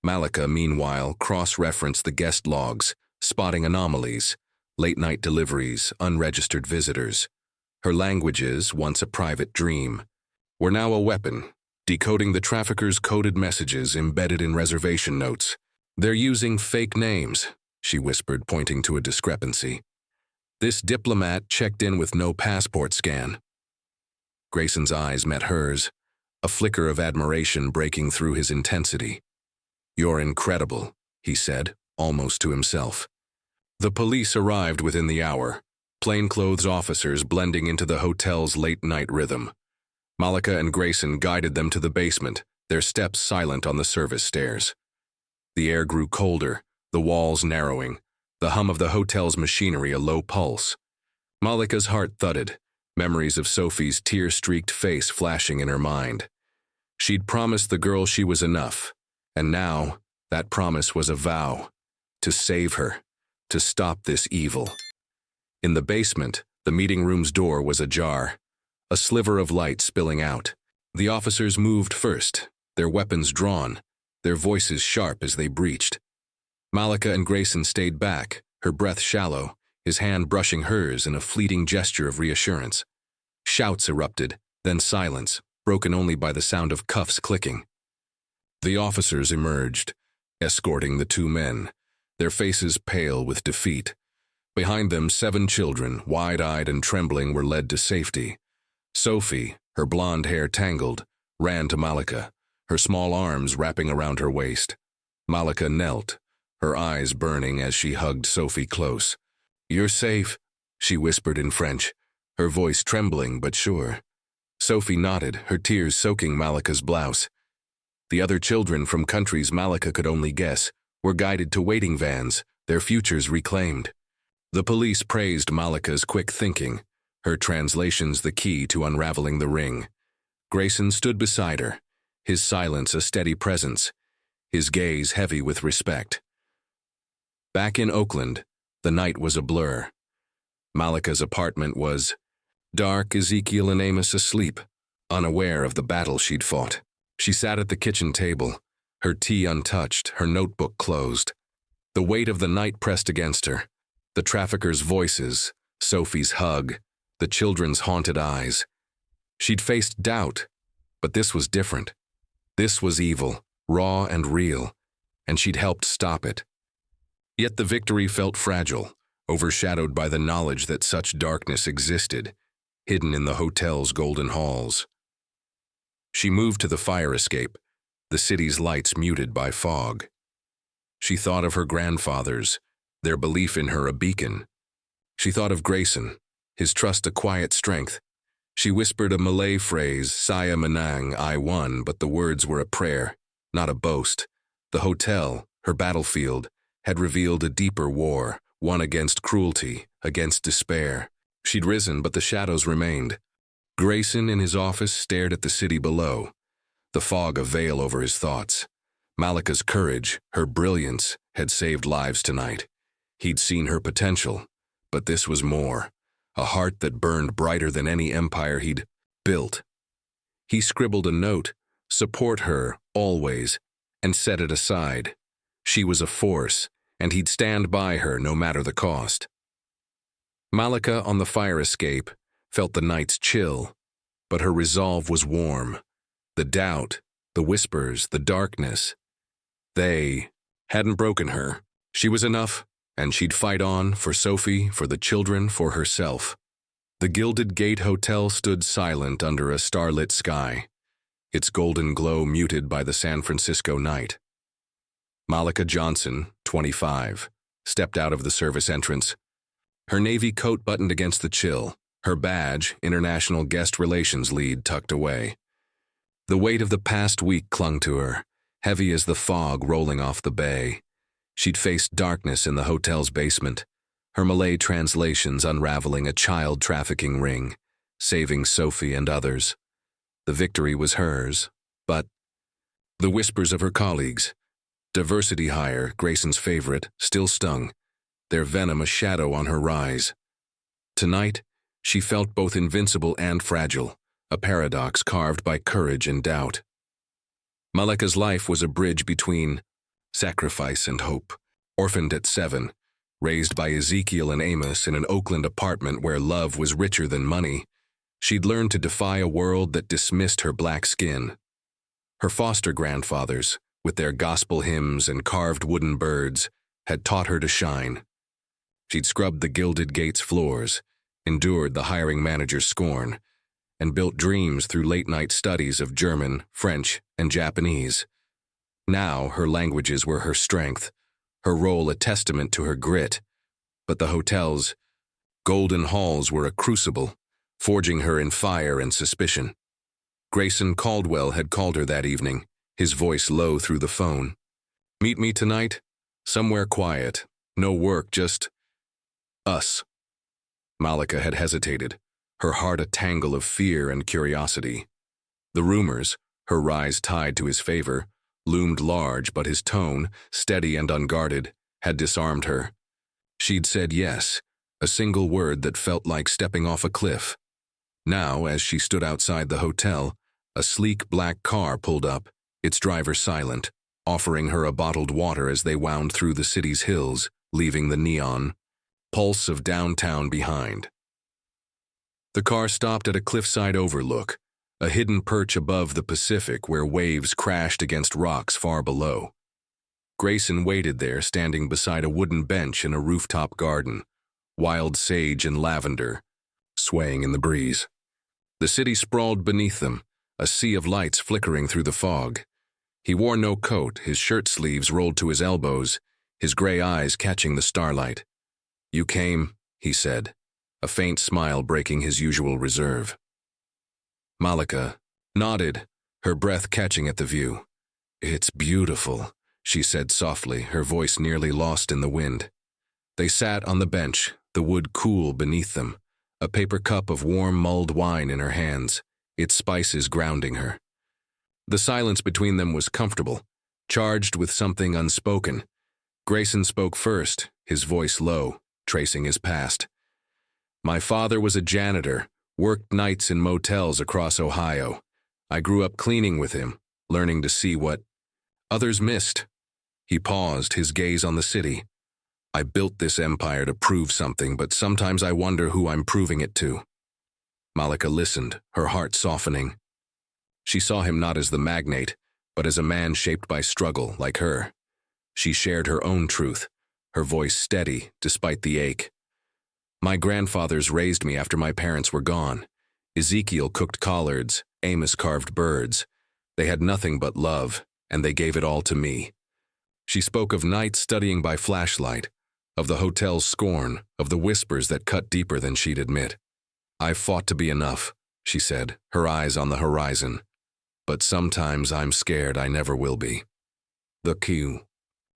Malika, meanwhile, cross-referenced the guest logs, spotting anomalies, late-night deliveries, unregistered visitors. Her languages, once a private dream, were now a weapon, decoding the traffickers' coded messages embedded in reservation notes. "They're using fake names," she whispered, pointing to a discrepancy. "This diplomat checked in with no passport scan." Grayson's eyes met hers, a flicker of admiration breaking through his intensity. "You're incredible," he said, almost to himself. The police arrived within the hour, plainclothes officers blending into the hotel's late-night rhythm. Malika and Grayson guided them to the basement, their steps silent on the service stairs. The air grew colder, the walls narrowing, the hum of the hotel's machinery a low pulse. Malika's heart thudded, memories of Sophie's tear-streaked face flashing in her mind. She'd promised the girl she was enough, and now that promise was a vow to save her, to stop this evil. In the basement, the meeting room's door was ajar, a sliver of light spilling out. The officers moved first, their weapons drawn, their voices sharp as they breached. Malika and Grayson stayed back, her breath shallow, his hand brushing hers in a fleeting gesture of reassurance. Shouts erupted, then silence, broken only by the sound of cuffs clicking. The officers emerged, escorting the two men, their faces pale with defeat. Behind them, 7 children, wide-eyed and trembling, were led to safety. Sophie, her blonde hair tangled, ran to Malika, her small arms wrapping around her waist. Malika knelt, her eyes burning as she hugged Sophie close. "You're safe," she whispered in French, her voice trembling but sure. Sophie nodded, her tears soaking Malika's blouse. The other children from countries Malika could only guess were guided to waiting vans, their futures reclaimed. The police praised Malika's quick thinking, her translations the key to unraveling the ring. Grayson stood beside her, his silence a steady presence, his gaze heavy with respect. Back in Oakland, the night was a blur. Malika's apartment was dark, Ezekiel and Amos asleep, unaware of the battle she'd fought. She sat at the kitchen table, her tea untouched, her notebook closed. The weight of the night pressed against her, the traffickers' voices, Sophie's hug, the children's haunted eyes. She'd faced doubt, but this was different. This was evil, raw and real, and she'd helped stop it. Yet the victory felt fragile, overshadowed by the knowledge that such darkness existed, hidden in the hotel's golden halls. She moved to the fire escape, the city's lights muted by fog. She thought of her grandfathers, their belief in her a beacon. She thought of Grayson, his trust a quiet strength. She whispered a Malay phrase, "Saya menang, I won," but the words were a prayer, not a boast. The hotel, her battlefield, had revealed a deeper war, one against cruelty, against despair. She'd risen, but the shadows remained. Grayson in his office stared at the city below, the fog a veil over his thoughts. Malika's courage, her brilliance, had saved lives tonight. He'd seen her potential, but this was more, a heart that burned brighter than any empire he'd built. He scribbled a note, "Support her, always," and set it aside. She was a force, and he'd stand by her no matter the cost. Malika, on the fire escape, felt the night's chill, but her resolve was warm. The doubt, the whispers, the darkness, they hadn't broken her. She was enough, and she'd fight on for Sophie, for the children, for herself. The Gilded Gate Hotel stood silent under a starlit sky, its golden glow muted by the San Francisco night. Malika Johnson, 25, stepped out of the service entrance, her navy coat buttoned against the chill, her badge, International Guest Relations Lead, tucked away. The weight of the past week clung to her, heavy as the fog rolling off the bay. She'd faced darkness in the hotel's basement, her Malay translations unraveling a child trafficking ring, saving Sophie and others. The victory was hers, but the whispers of her colleagues, diversity hire, Grayson's favorite, still stung, their venom a shadow on her rise. Tonight, she felt both invincible and fragile, a paradox carved by courage and doubt. Malika's life was a bridge between sacrifice and hope. Orphaned at 7, raised by Ezekiel and Amos in an Oakland apartment where love was richer than money, she'd learned to defy a world that dismissed her black skin. Her foster grandfathers, with their gospel hymns and carved wooden birds, had taught her to shine. She'd scrubbed the Gilded Gate's floors, endured the hiring manager's scorn, and built dreams through late-night studies of German, French, and Japanese. Now her languages were her strength, her role a testament to her grit, but the hotel's golden halls were a crucible, forging her in fire and suspicion. Grayson Caldwell had called her that evening, his voice low through the phone. "Meet me tonight? Somewhere quiet. No work, just us." Malika had hesitated, her heart a tangle of fear and curiosity. The rumors, her rise tied to his favor, loomed large, but his tone, steady and unguarded, had disarmed her. She'd said yes, a single word that felt like stepping off a cliff. Now, as she stood outside the hotel, a sleek black car pulled up, its driver silent, offering her a bottled water as they wound through the city's hills, leaving the neon pulse of downtown behind. The car stopped at a cliffside overlook, a hidden perch above the Pacific where waves crashed against rocks far below. Grayson waited there, standing beside a wooden bench in a rooftop garden, wild sage and lavender, swaying in the breeze. The city sprawled beneath them, a sea of lights flickering through the fog. He wore no coat, his shirt sleeves rolled to his elbows, his gray eyes catching the starlight. "You came," he said, a faint smile breaking his usual reserve. Malika nodded, her breath catching at the view. "It's beautiful," she said softly, her voice nearly lost in the wind. They sat on the bench, the wood cool beneath them, a paper cup of warm mulled wine in her hands, its spices grounding her. The silence between them was comfortable, charged with something unspoken. Grayson spoke first, his voice low, tracing his past. "My father was a janitor, worked nights in motels across Ohio. I grew up cleaning with him, learning to see what others missed." He paused, his gaze on the city. "I built this empire to prove something, but sometimes I wonder who I'm proving it to." Malika listened, her heart softening. She saw him not as the magnate, but as a man shaped by struggle, like her. She shared her own truth, her voice steady despite the ache. "My grandfathers raised me after my parents were gone. Ezekiel cooked collards, Amos carved birds. They had nothing but love, and they gave it all to me." She spoke of nights studying by flashlight, of the hotel's scorn, of the whispers that cut deeper than she'd admit. "I've fought to be enough," she said, her eyes on the horizon. "But sometimes I'm scared I never will be." The cue.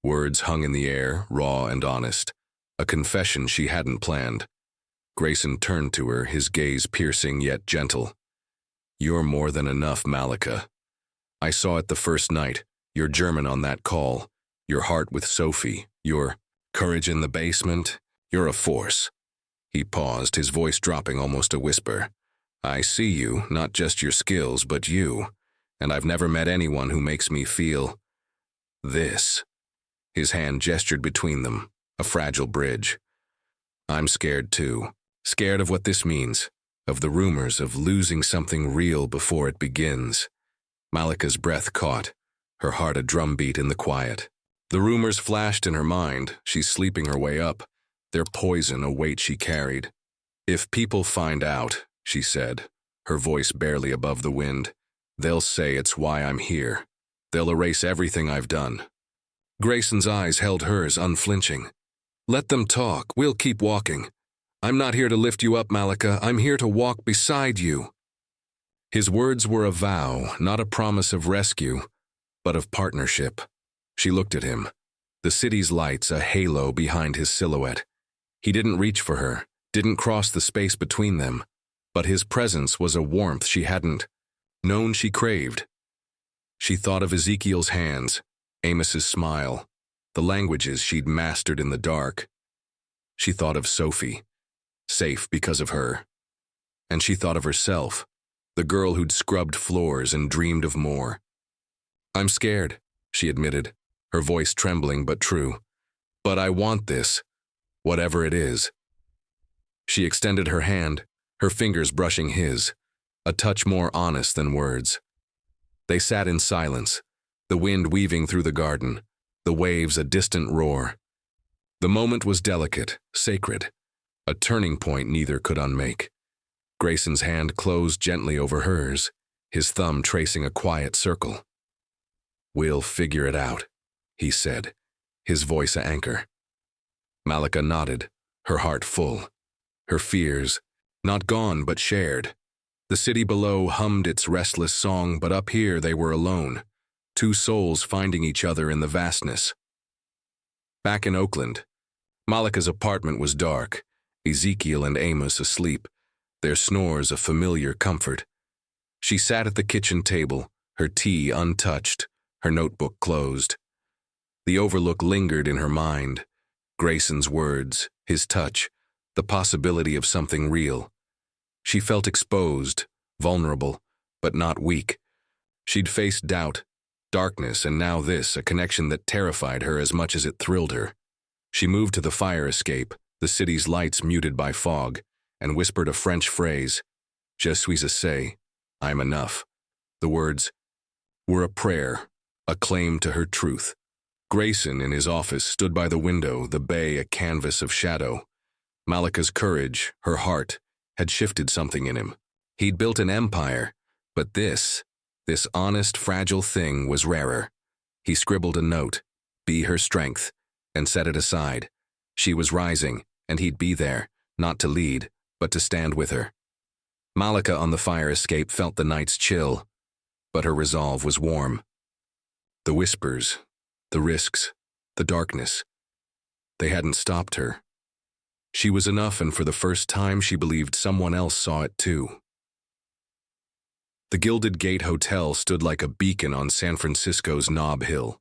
Words hung in the air, raw and honest. A confession she hadn't planned. Grayson turned to her, his gaze piercing yet gentle. "You're more than enough, Malika. I saw it the first night, your German on that call, your heart with Sophie, your courage in the basement. You're a force." He paused, his voice dropping almost a whisper. "I see you, not just your skills, but you, and I've never met anyone who makes me feel this." His hand gestured between them, a fragile bridge. "I'm scared too. Scared of what this means, of the rumors of losing something real before it begins." Malika's breath caught, her heart a drumbeat in the quiet. The rumors flashed in her mind, she's sleeping her way up, their poison a weight she carried. "If people find out," she said, her voice barely above the wind, "they'll say it's why I'm here. They'll erase everything I've done." Grayson's eyes held hers, unflinching. "Let them talk, we'll keep walking. I'm not here to lift you up, Malika, I'm here to walk beside you." His words were a vow, not a promise of rescue, but of partnership. She looked at him, the city's lights a halo behind his silhouette. He didn't reach for her, didn't cross the space between them, but his presence was a warmth she hadn't known she craved. She thought of Ezekiel's hands, Amos's smile, the languages she'd mastered in the dark. She thought of Sophie, safe because of her. And she thought of herself, the girl who'd scrubbed floors and dreamed of more. "I'm scared," she admitted, her voice trembling but true. "But I want this, whatever it is." She extended her hand, her fingers brushing his, a touch more honest than words. They sat in silence, the wind weaving through the garden, the waves a distant roar. The moment was delicate, sacred, a turning point neither could unmake. Grayson's hand closed gently over hers, his thumb tracing a quiet circle. "We'll figure it out," he said, his voice an anchor. Malika nodded, her heart full. Her fears, not gone but shared. The city below hummed its restless song, but up here they were alone, two souls finding each other in the vastness. Back in Oakland, Malika's apartment was dark, Ezekiel and Amos asleep, their snores a familiar comfort. She sat at the kitchen table, her tea untouched, her notebook closed. The overlook lingered in her mind. Grayson's words, his touch, the possibility of something real. She felt exposed, vulnerable, but not weak. She'd faced doubt, darkness, and now this, a connection that terrified her as much as it thrilled her. She moved to the fire escape, the city's lights muted by fog, and whispered a French phrase, "Je suis assez, I'm enough." The words were a prayer, a claim to her truth. Grayson, in his office, stood by the window, the bay a canvas of shadow. Malika's courage, her heart, had shifted something in him. He'd built an empire, but this honest, fragile thing was rarer. He scribbled a note, "Be her strength," and set it aside. She was rising, and he'd be there, not to lead, but to stand with her. Malika on the fire escape felt the night's chill, but her resolve was warm. The whispers, the risks, the darkness, they hadn't stopped her. She was enough, and for the first time she believed someone else saw it too. The Gilded Gate Hotel stood like a beacon on San Francisco's Nob Hill,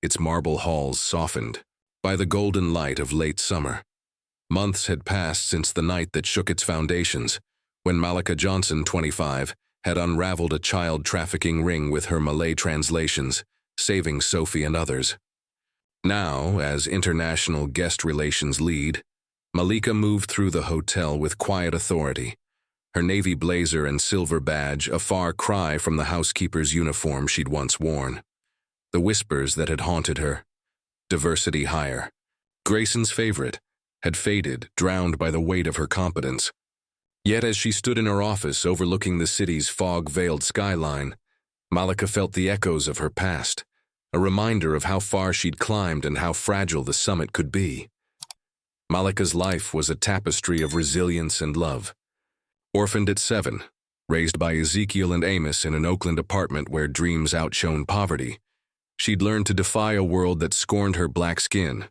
its marble halls softened by the golden light of late summer. Months had passed since the night that shook its foundations, when Malika Johnson, 25, had unraveled a child trafficking ring with her Malay translations, saving Sophie and others. Now, as international guest relations lead, Malika moved through the hotel with quiet authority, her navy blazer and silver badge a far cry from the housekeeper's uniform she'd once worn. The whispers that had haunted her, diversity hire, Grayson's favorite, had faded, drowned by the weight of her competence. Yet as she stood in her office overlooking the city's fog-veiled skyline, Malika felt the echoes of her past, a reminder of how far she'd climbed and how fragile the summit could be. Malika's life was a tapestry of resilience and love. Orphaned at 7, raised by Ezekiel and Amos in an Oakland apartment where dreams outshone poverty, she'd learned to defy a world that scorned her black skin.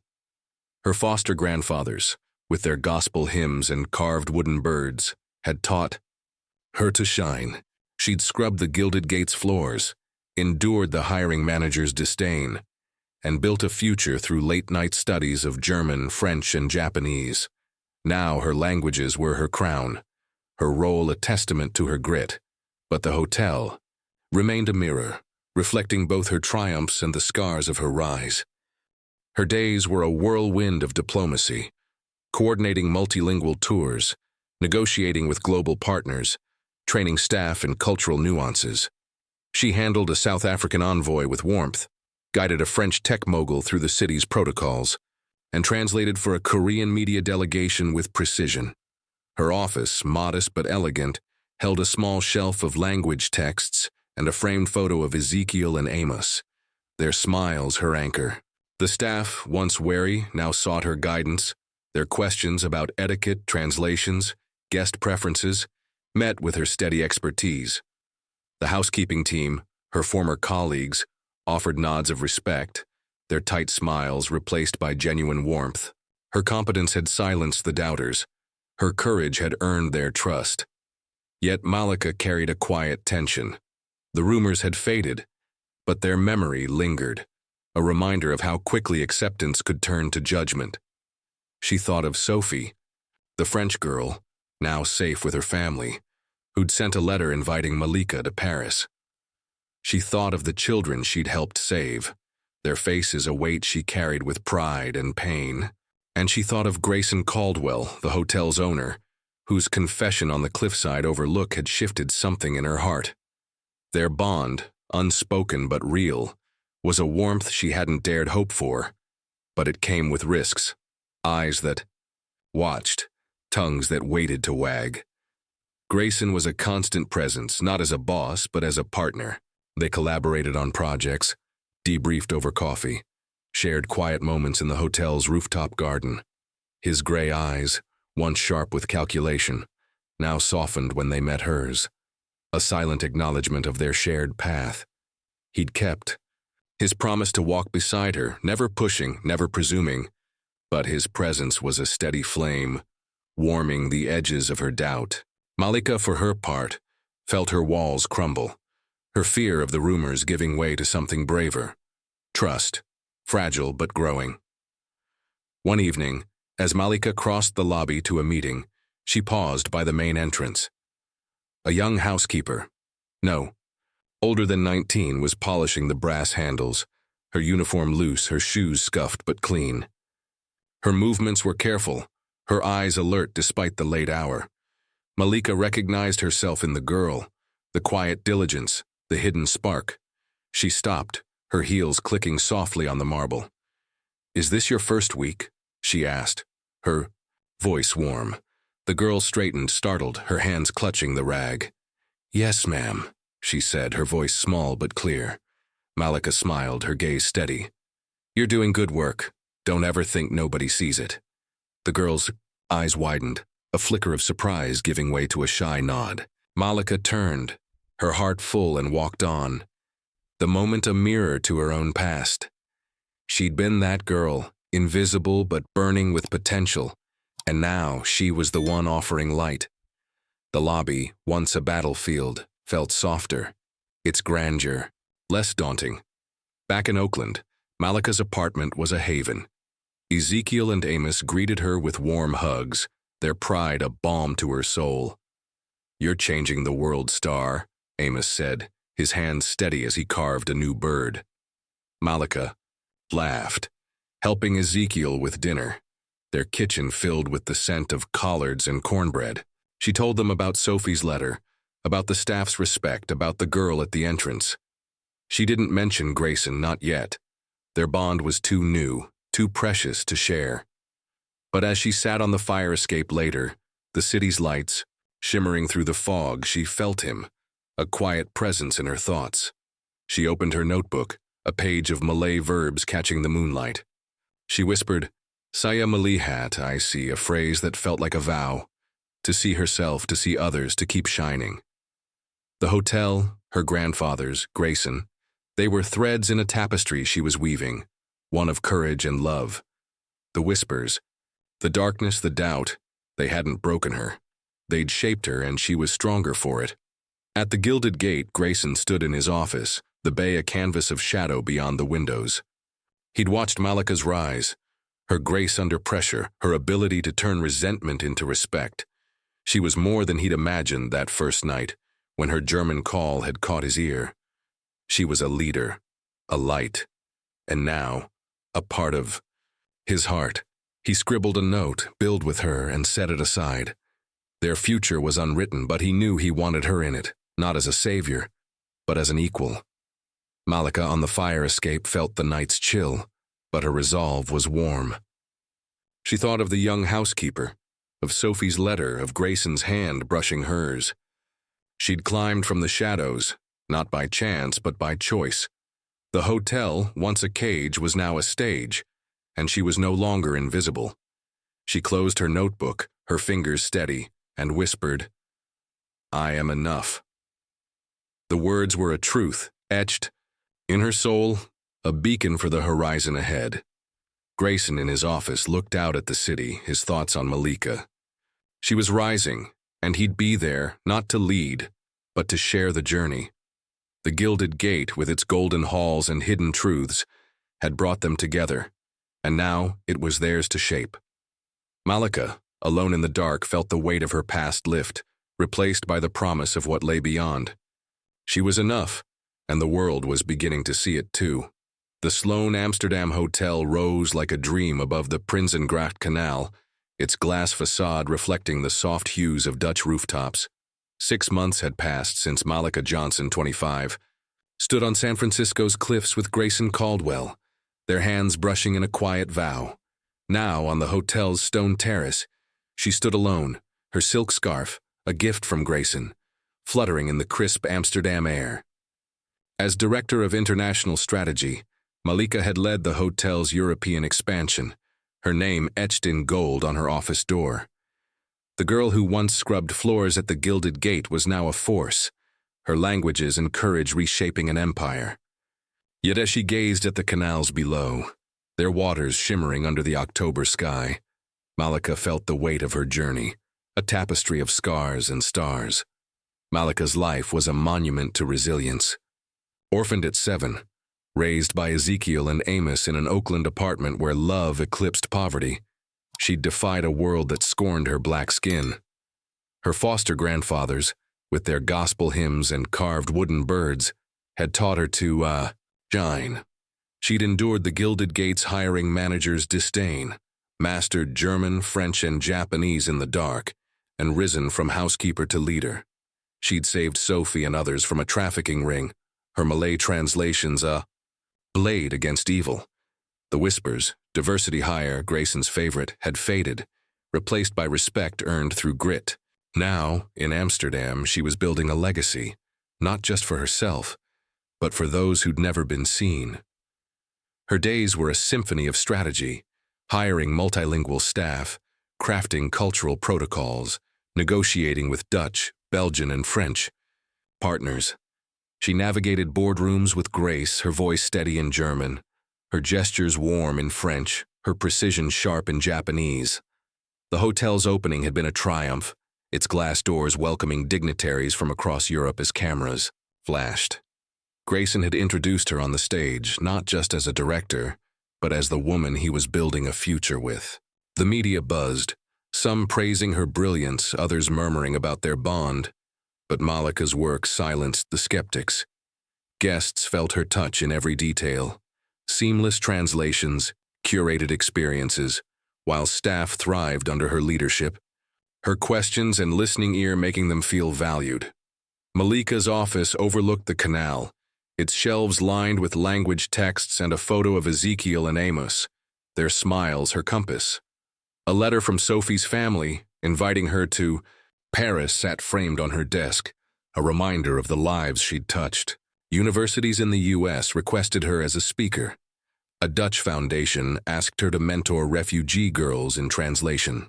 Her foster grandfathers, with their gospel hymns and carved wooden birds, had taught her to shine. She'd scrubbed the Gilded Gate's floors, endured the hiring manager's disdain, and built a future through late-night studies of German, French, and Japanese. Now her languages were her crown, her role a testament to her grit, but the hotel remained a mirror, reflecting both her triumphs and the scars of her rise. Her days were a whirlwind of diplomacy, coordinating multilingual tours, negotiating with global partners, training staff in cultural nuances. She handled a South African envoy with warmth, guided a French tech mogul through the city's protocols, and translated for a Korean media delegation with precision. Her office, modest but elegant, held a small shelf of language texts and a framed photo of Ezekiel and Amos, their smiles her anchor. The staff, once wary, now sought her guidance. Their questions about etiquette, translations, guest preferences, met with her steady expertise. The housekeeping team, her former colleagues, offered nods of respect, their tight smiles replaced by genuine warmth. Her competence had silenced the doubters. Her courage had earned their trust. Yet Malika carried a quiet tension. The rumors had faded, but their memory lingered, a reminder of how quickly acceptance could turn to judgment. She thought of Sophie, the French girl, now safe with her family, who'd sent a letter inviting Malika to Paris. She thought of the children she'd helped save, their faces a weight she carried with pride and pain. And she thought of Grayson Caldwell, the hotel's owner, whose confession on the cliffside overlook had shifted something in her heart. Their bond, unspoken but real, was a warmth she hadn't dared hope for, but it came with risks, eyes that watched, tongues that waited to wag. Grayson was a constant presence, not as a boss, but as a partner. They collaborated on projects, debriefed over coffee, shared quiet moments in the hotel's rooftop garden. His gray eyes, once sharp with calculation, now softened when they met hers, a silent acknowledgement of their shared path. He'd kept his promise to walk beside her, never pushing, never presuming, but his presence was a steady flame, warming the edges of her doubt. Malika, for her part, felt her walls crumble, her fear of the rumors giving way to something braver. Trust, fragile but growing. One evening, as Malika crossed the lobby to a meeting, she paused by the main entrance. A young housekeeper, no, older than 19, was polishing the brass handles, her uniform loose, her shoes scuffed but clean. Her movements were careful, her eyes alert despite the late hour. Malika recognized herself in the girl, the quiet diligence, the hidden spark. She stopped, her heels clicking softly on the marble. "Is this your first week?" she asked, her voice warm. The girl straightened, startled, her hands clutching the rag. "Yes, ma'am," she said, her voice small but clear. Malika smiled, her gaze steady. "You're doing good work. Don't ever think nobody sees it." The girl's eyes widened, a flicker of surprise giving way to a shy nod. Malika turned, her heart full, and walked on, the moment a mirror to her own past. She'd been that girl, invisible but burning with potential, and now she was the one offering light. The lobby, once a battlefield, felt softer, its grandeur less daunting. Back in Oakland, Malika's apartment was a haven. Ezekiel and Amos greeted her with warm hugs, their pride a balm to her soul. "You're changing the world, Star," Amos said, his hands steady as he carved a new bird. Malika laughed, helping Ezekiel with dinner, their kitchen filled with the scent of collards and cornbread. She told them about Sophie's letter, about the staff's respect, about the girl at the entrance. She didn't mention Grayson, not yet. Their bond was too new, too precious to share. But as she sat on the fire escape later, the city's lights, shimmering through the fog, she felt him, a quiet presence in her thoughts. She opened her notebook, a page of Malay verbs catching the moonlight. She whispered, "Saya melihat," I see, a phrase that felt like a vow. To see herself, to see others, to keep shining. The hotel, her grandfather's, Grayson, they were threads in a tapestry she was weaving, one of courage and love. The whispers, the darkness, the doubt, they hadn't broken her. They'd shaped her, and she was stronger for it. At the Gilded Gate, Grayson stood in his office, the bay a canvas of shadow beyond the windows. He'd watched Malika's rise, her grace under pressure, her ability to turn resentment into respect. She was more than he'd imagined that first night, when her German call had caught his ear. She was a leader, a light, and now, a part of his heart. He scribbled a note, billed with her, and set it aside. Their future was unwritten, but he knew he wanted her in it, not as a savior, but as an equal. Malika on the fire escape felt the night's chill, but her resolve was warm. She thought of the young housekeeper, of Sophie's letter, of Grayson's hand brushing hers. She'd climbed from the shadows, not by chance, but by choice. The hotel, once a cage, was now a stage, and she was no longer invisible. She closed her notebook, her fingers steady, and whispered, "I am enough." The words were a truth, etched in her soul, a beacon for the horizon ahead. Grayson in his office looked out at the city, his thoughts on Malika. She was rising, and he'd be there, not to lead, but to share the journey. The Gilded Gate, with its golden halls and hidden truths, had brought them together, and now it was theirs to shape. Malika, alone in the dark, felt the weight of her past lift, replaced by the promise of what lay beyond. She was enough, and the world was beginning to see it too. The Sloan Amsterdam Hotel rose like a dream above the Prinsengracht Canal, its glass facade reflecting the soft hues of Dutch rooftops. 6 months had passed since Malika Johnson, 25, stood on San Francisco's cliffs with Grayson Caldwell, their hands brushing in a quiet vow. Now, on the hotel's stone terrace, she stood alone, her silk scarf, a gift from Grayson, fluttering in the crisp Amsterdam air. As Director of International Strategy, Malika had led the hotel's European expansion, her name etched in gold on her office door. The girl who once scrubbed floors at the Gilded Gate was now a force, her languages and courage reshaping an empire. Yet as she gazed at the canals below, their waters shimmering under the October sky, Malika felt the weight of her journey, a tapestry of scars and stars. Malika's life was a monument to resilience. Orphaned at 7, raised by Ezekiel and Amos in an Oakland apartment where love eclipsed poverty, she'd defied a world that scorned her black skin. Her foster grandfathers, with their gospel hymns and carved wooden birds, had taught her to, shine. She'd endured the Gilded Gate's hiring manager's disdain, mastered German, French, and Japanese in the dark, and risen from housekeeper to leader. She'd saved Sophie and others from a trafficking ring, her Malay translations a blade against evil. The whispers, diversity hire, Grayson's favorite, had faded, replaced by respect earned through grit. Now, in Amsterdam, she was building a legacy, not just for herself, but for those who'd never been seen. Her days were a symphony of strategy, hiring multilingual staff, crafting cultural protocols, negotiating with Dutch, Belgian, and French partners. She navigated boardrooms with grace, her voice steady in German, her gestures warm in French, her precision sharp in Japanese. The hotel's opening had been a triumph, its glass doors welcoming dignitaries from across Europe as cameras flashed. Grayson had introduced her on the stage, not just as a director, but as the woman he was building a future with. The media buzzed, some praising her brilliance, others murmuring about their bond, but Malika's work silenced the skeptics. Guests felt her touch in every detail. Seamless translations, curated experiences, while staff thrived under her leadership, her questions and listening ear making them feel valued. Malika's office overlooked the canal, its shelves lined with language texts and a photo of Ezekiel and Amos, their smiles her compass. A letter from Sophie's family, inviting her to Paris, sat framed on her desk, a reminder of the lives she'd touched. Universities in the U.S. requested her as a speaker. A Dutch foundation asked her to mentor refugee girls in translation.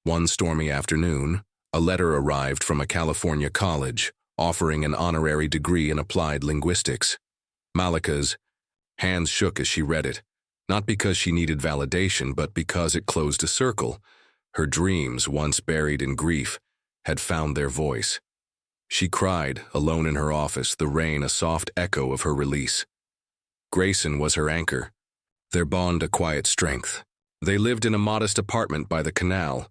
One stormy afternoon, a letter arrived from a California college, offering an honorary degree in applied linguistics. Malika's hands shook as she read it, not because she needed validation, but because it closed a circle. Her dreams, once buried in grief, had found their voice. She cried, alone in her office, the rain a soft echo of her release. Grayson was her anchor, their bond a quiet strength. They lived in a modest apartment by the canal,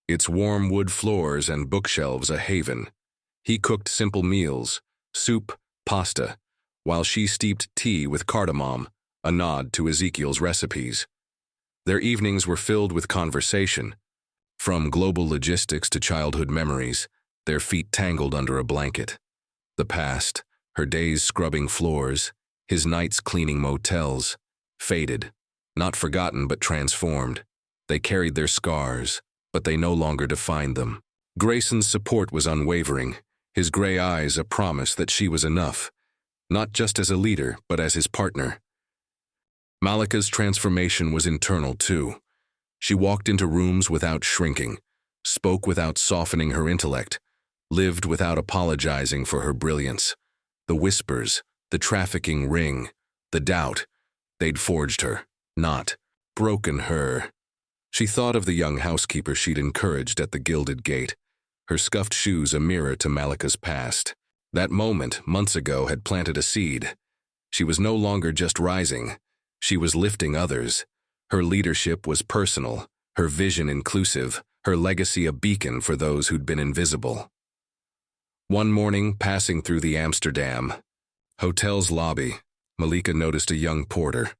its warm wood floors and bookshelves a haven. He cooked simple meals, soup, pasta, while she steeped tea with cardamom, a nod to Ezekiel's recipes. Their evenings were filled with conversation. From global logistics to childhood memories, their feet tangled under a blanket. The past, her days scrubbing floors, his nights cleaning motels, faded, not forgotten but transformed. They carried their scars, but they no longer defined them. Grayson's support was unwavering, his gray eyes a promise that she was enough, not just as a leader, but as his partner. Malika's transformation was internal too. She walked into rooms without shrinking, spoke without softening her intellect, lived without apologizing for her brilliance. The whispers, the trafficking ring, the doubt, they'd forged her, not broken her. She thought of the young housekeeper she'd encouraged at the Gilded Gate, her scuffed shoes a mirror to Malika's past. That moment, months ago, had planted a seed. She was no longer just rising, she was lifting others. Her leadership was personal, her vision inclusive, her legacy a beacon for those who'd been invisible. One morning, passing through the Amsterdam hotel's lobby, Malika noticed a young porter,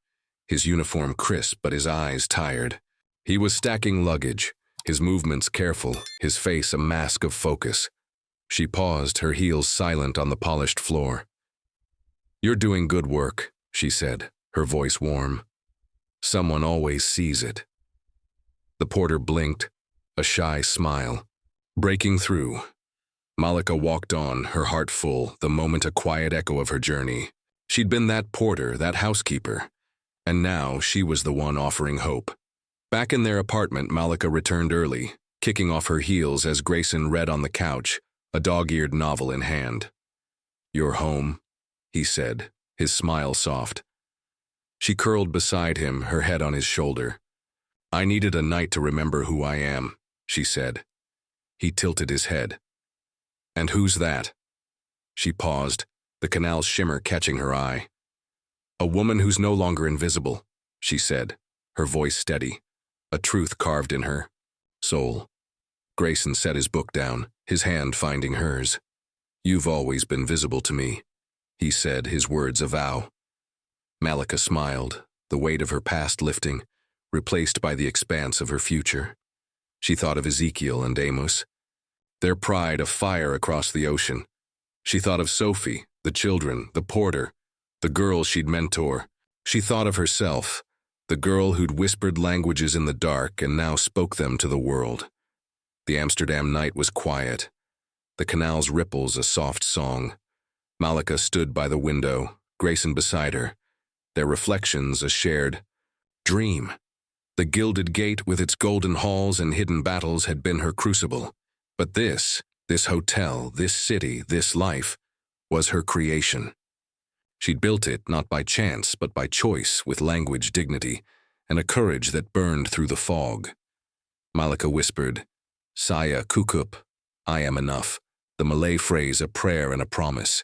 his uniform crisp but his eyes tired. He was stacking luggage, his movements careful, his face a mask of focus. She paused, her heels silent on the polished floor. "You're doing good work," she said, her voice warm. "Someone always sees it." The porter blinked, a shy smile. Breaking through, Malika walked on, her heart full, the moment a quiet echo of her journey. She'd been that porter, that housekeeper, and now she was the one offering hope. Back in their apartment, Malika returned early, kicking off her heels as Grayson read on the couch, a dog-eared novel in hand. "You're home," he said, his smile soft. She curled beside him, her head on his shoulder. I needed a night to remember who I am, she said. He tilted his head. And who's that? She paused, the canal's shimmer catching her eye. A woman who's no longer invisible, she said, her voice steady, a truth carved in her soul. Grayson set his book down, his hand finding hers. You've always been visible to me, he said, his words a vow. Malika smiled, the weight of her past lifting, replaced by the expanse of her future. She thought of Ezekiel and Amos, their pride a fire across the ocean. She thought of Sophie, the children, the porter, the girl she'd mentor. She thought of herself, the girl who'd whispered languages in the dark and now spoke them to the world. The Amsterdam night was quiet, the canal's ripples a soft song. Malika stood by the window, Grayson beside her, their reflections a shared dream. The Gilded Gate with its golden halls and hidden battles had been her crucible. But this hotel, this city, this life, was her creation. She'd built it not by chance, but by choice, with language, dignity, and a courage that burned through the fog. Malika whispered, Saya Kukup, I am enough, the Malay phrase a prayer and a promise.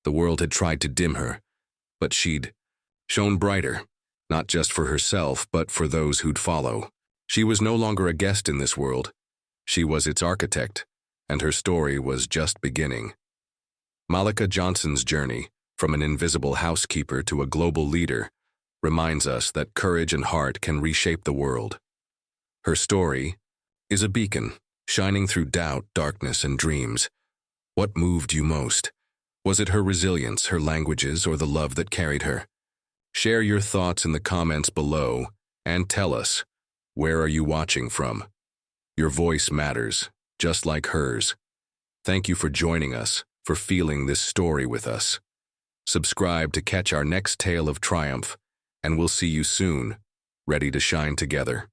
The world had tried to dim her, but she'd shone brighter, not just for herself, but for those who'd follow. She was no longer a guest in this world. She was its architect, and her story was just beginning. Malika Johnson's journey, from an invisible housekeeper to a global leader, reminds us that courage and heart can reshape the world. Her story is a beacon, shining through doubt, darkness, and dreams. What moved you most? Was it her resilience, her languages, or the love that carried her? Share your thoughts in the comments below, and tell us, where are you watching from? Your voice matters, just like hers. Thank you for joining us, for feeling this story with us. Subscribe to catch our next tale of triumph, and we'll see you soon, ready to shine together.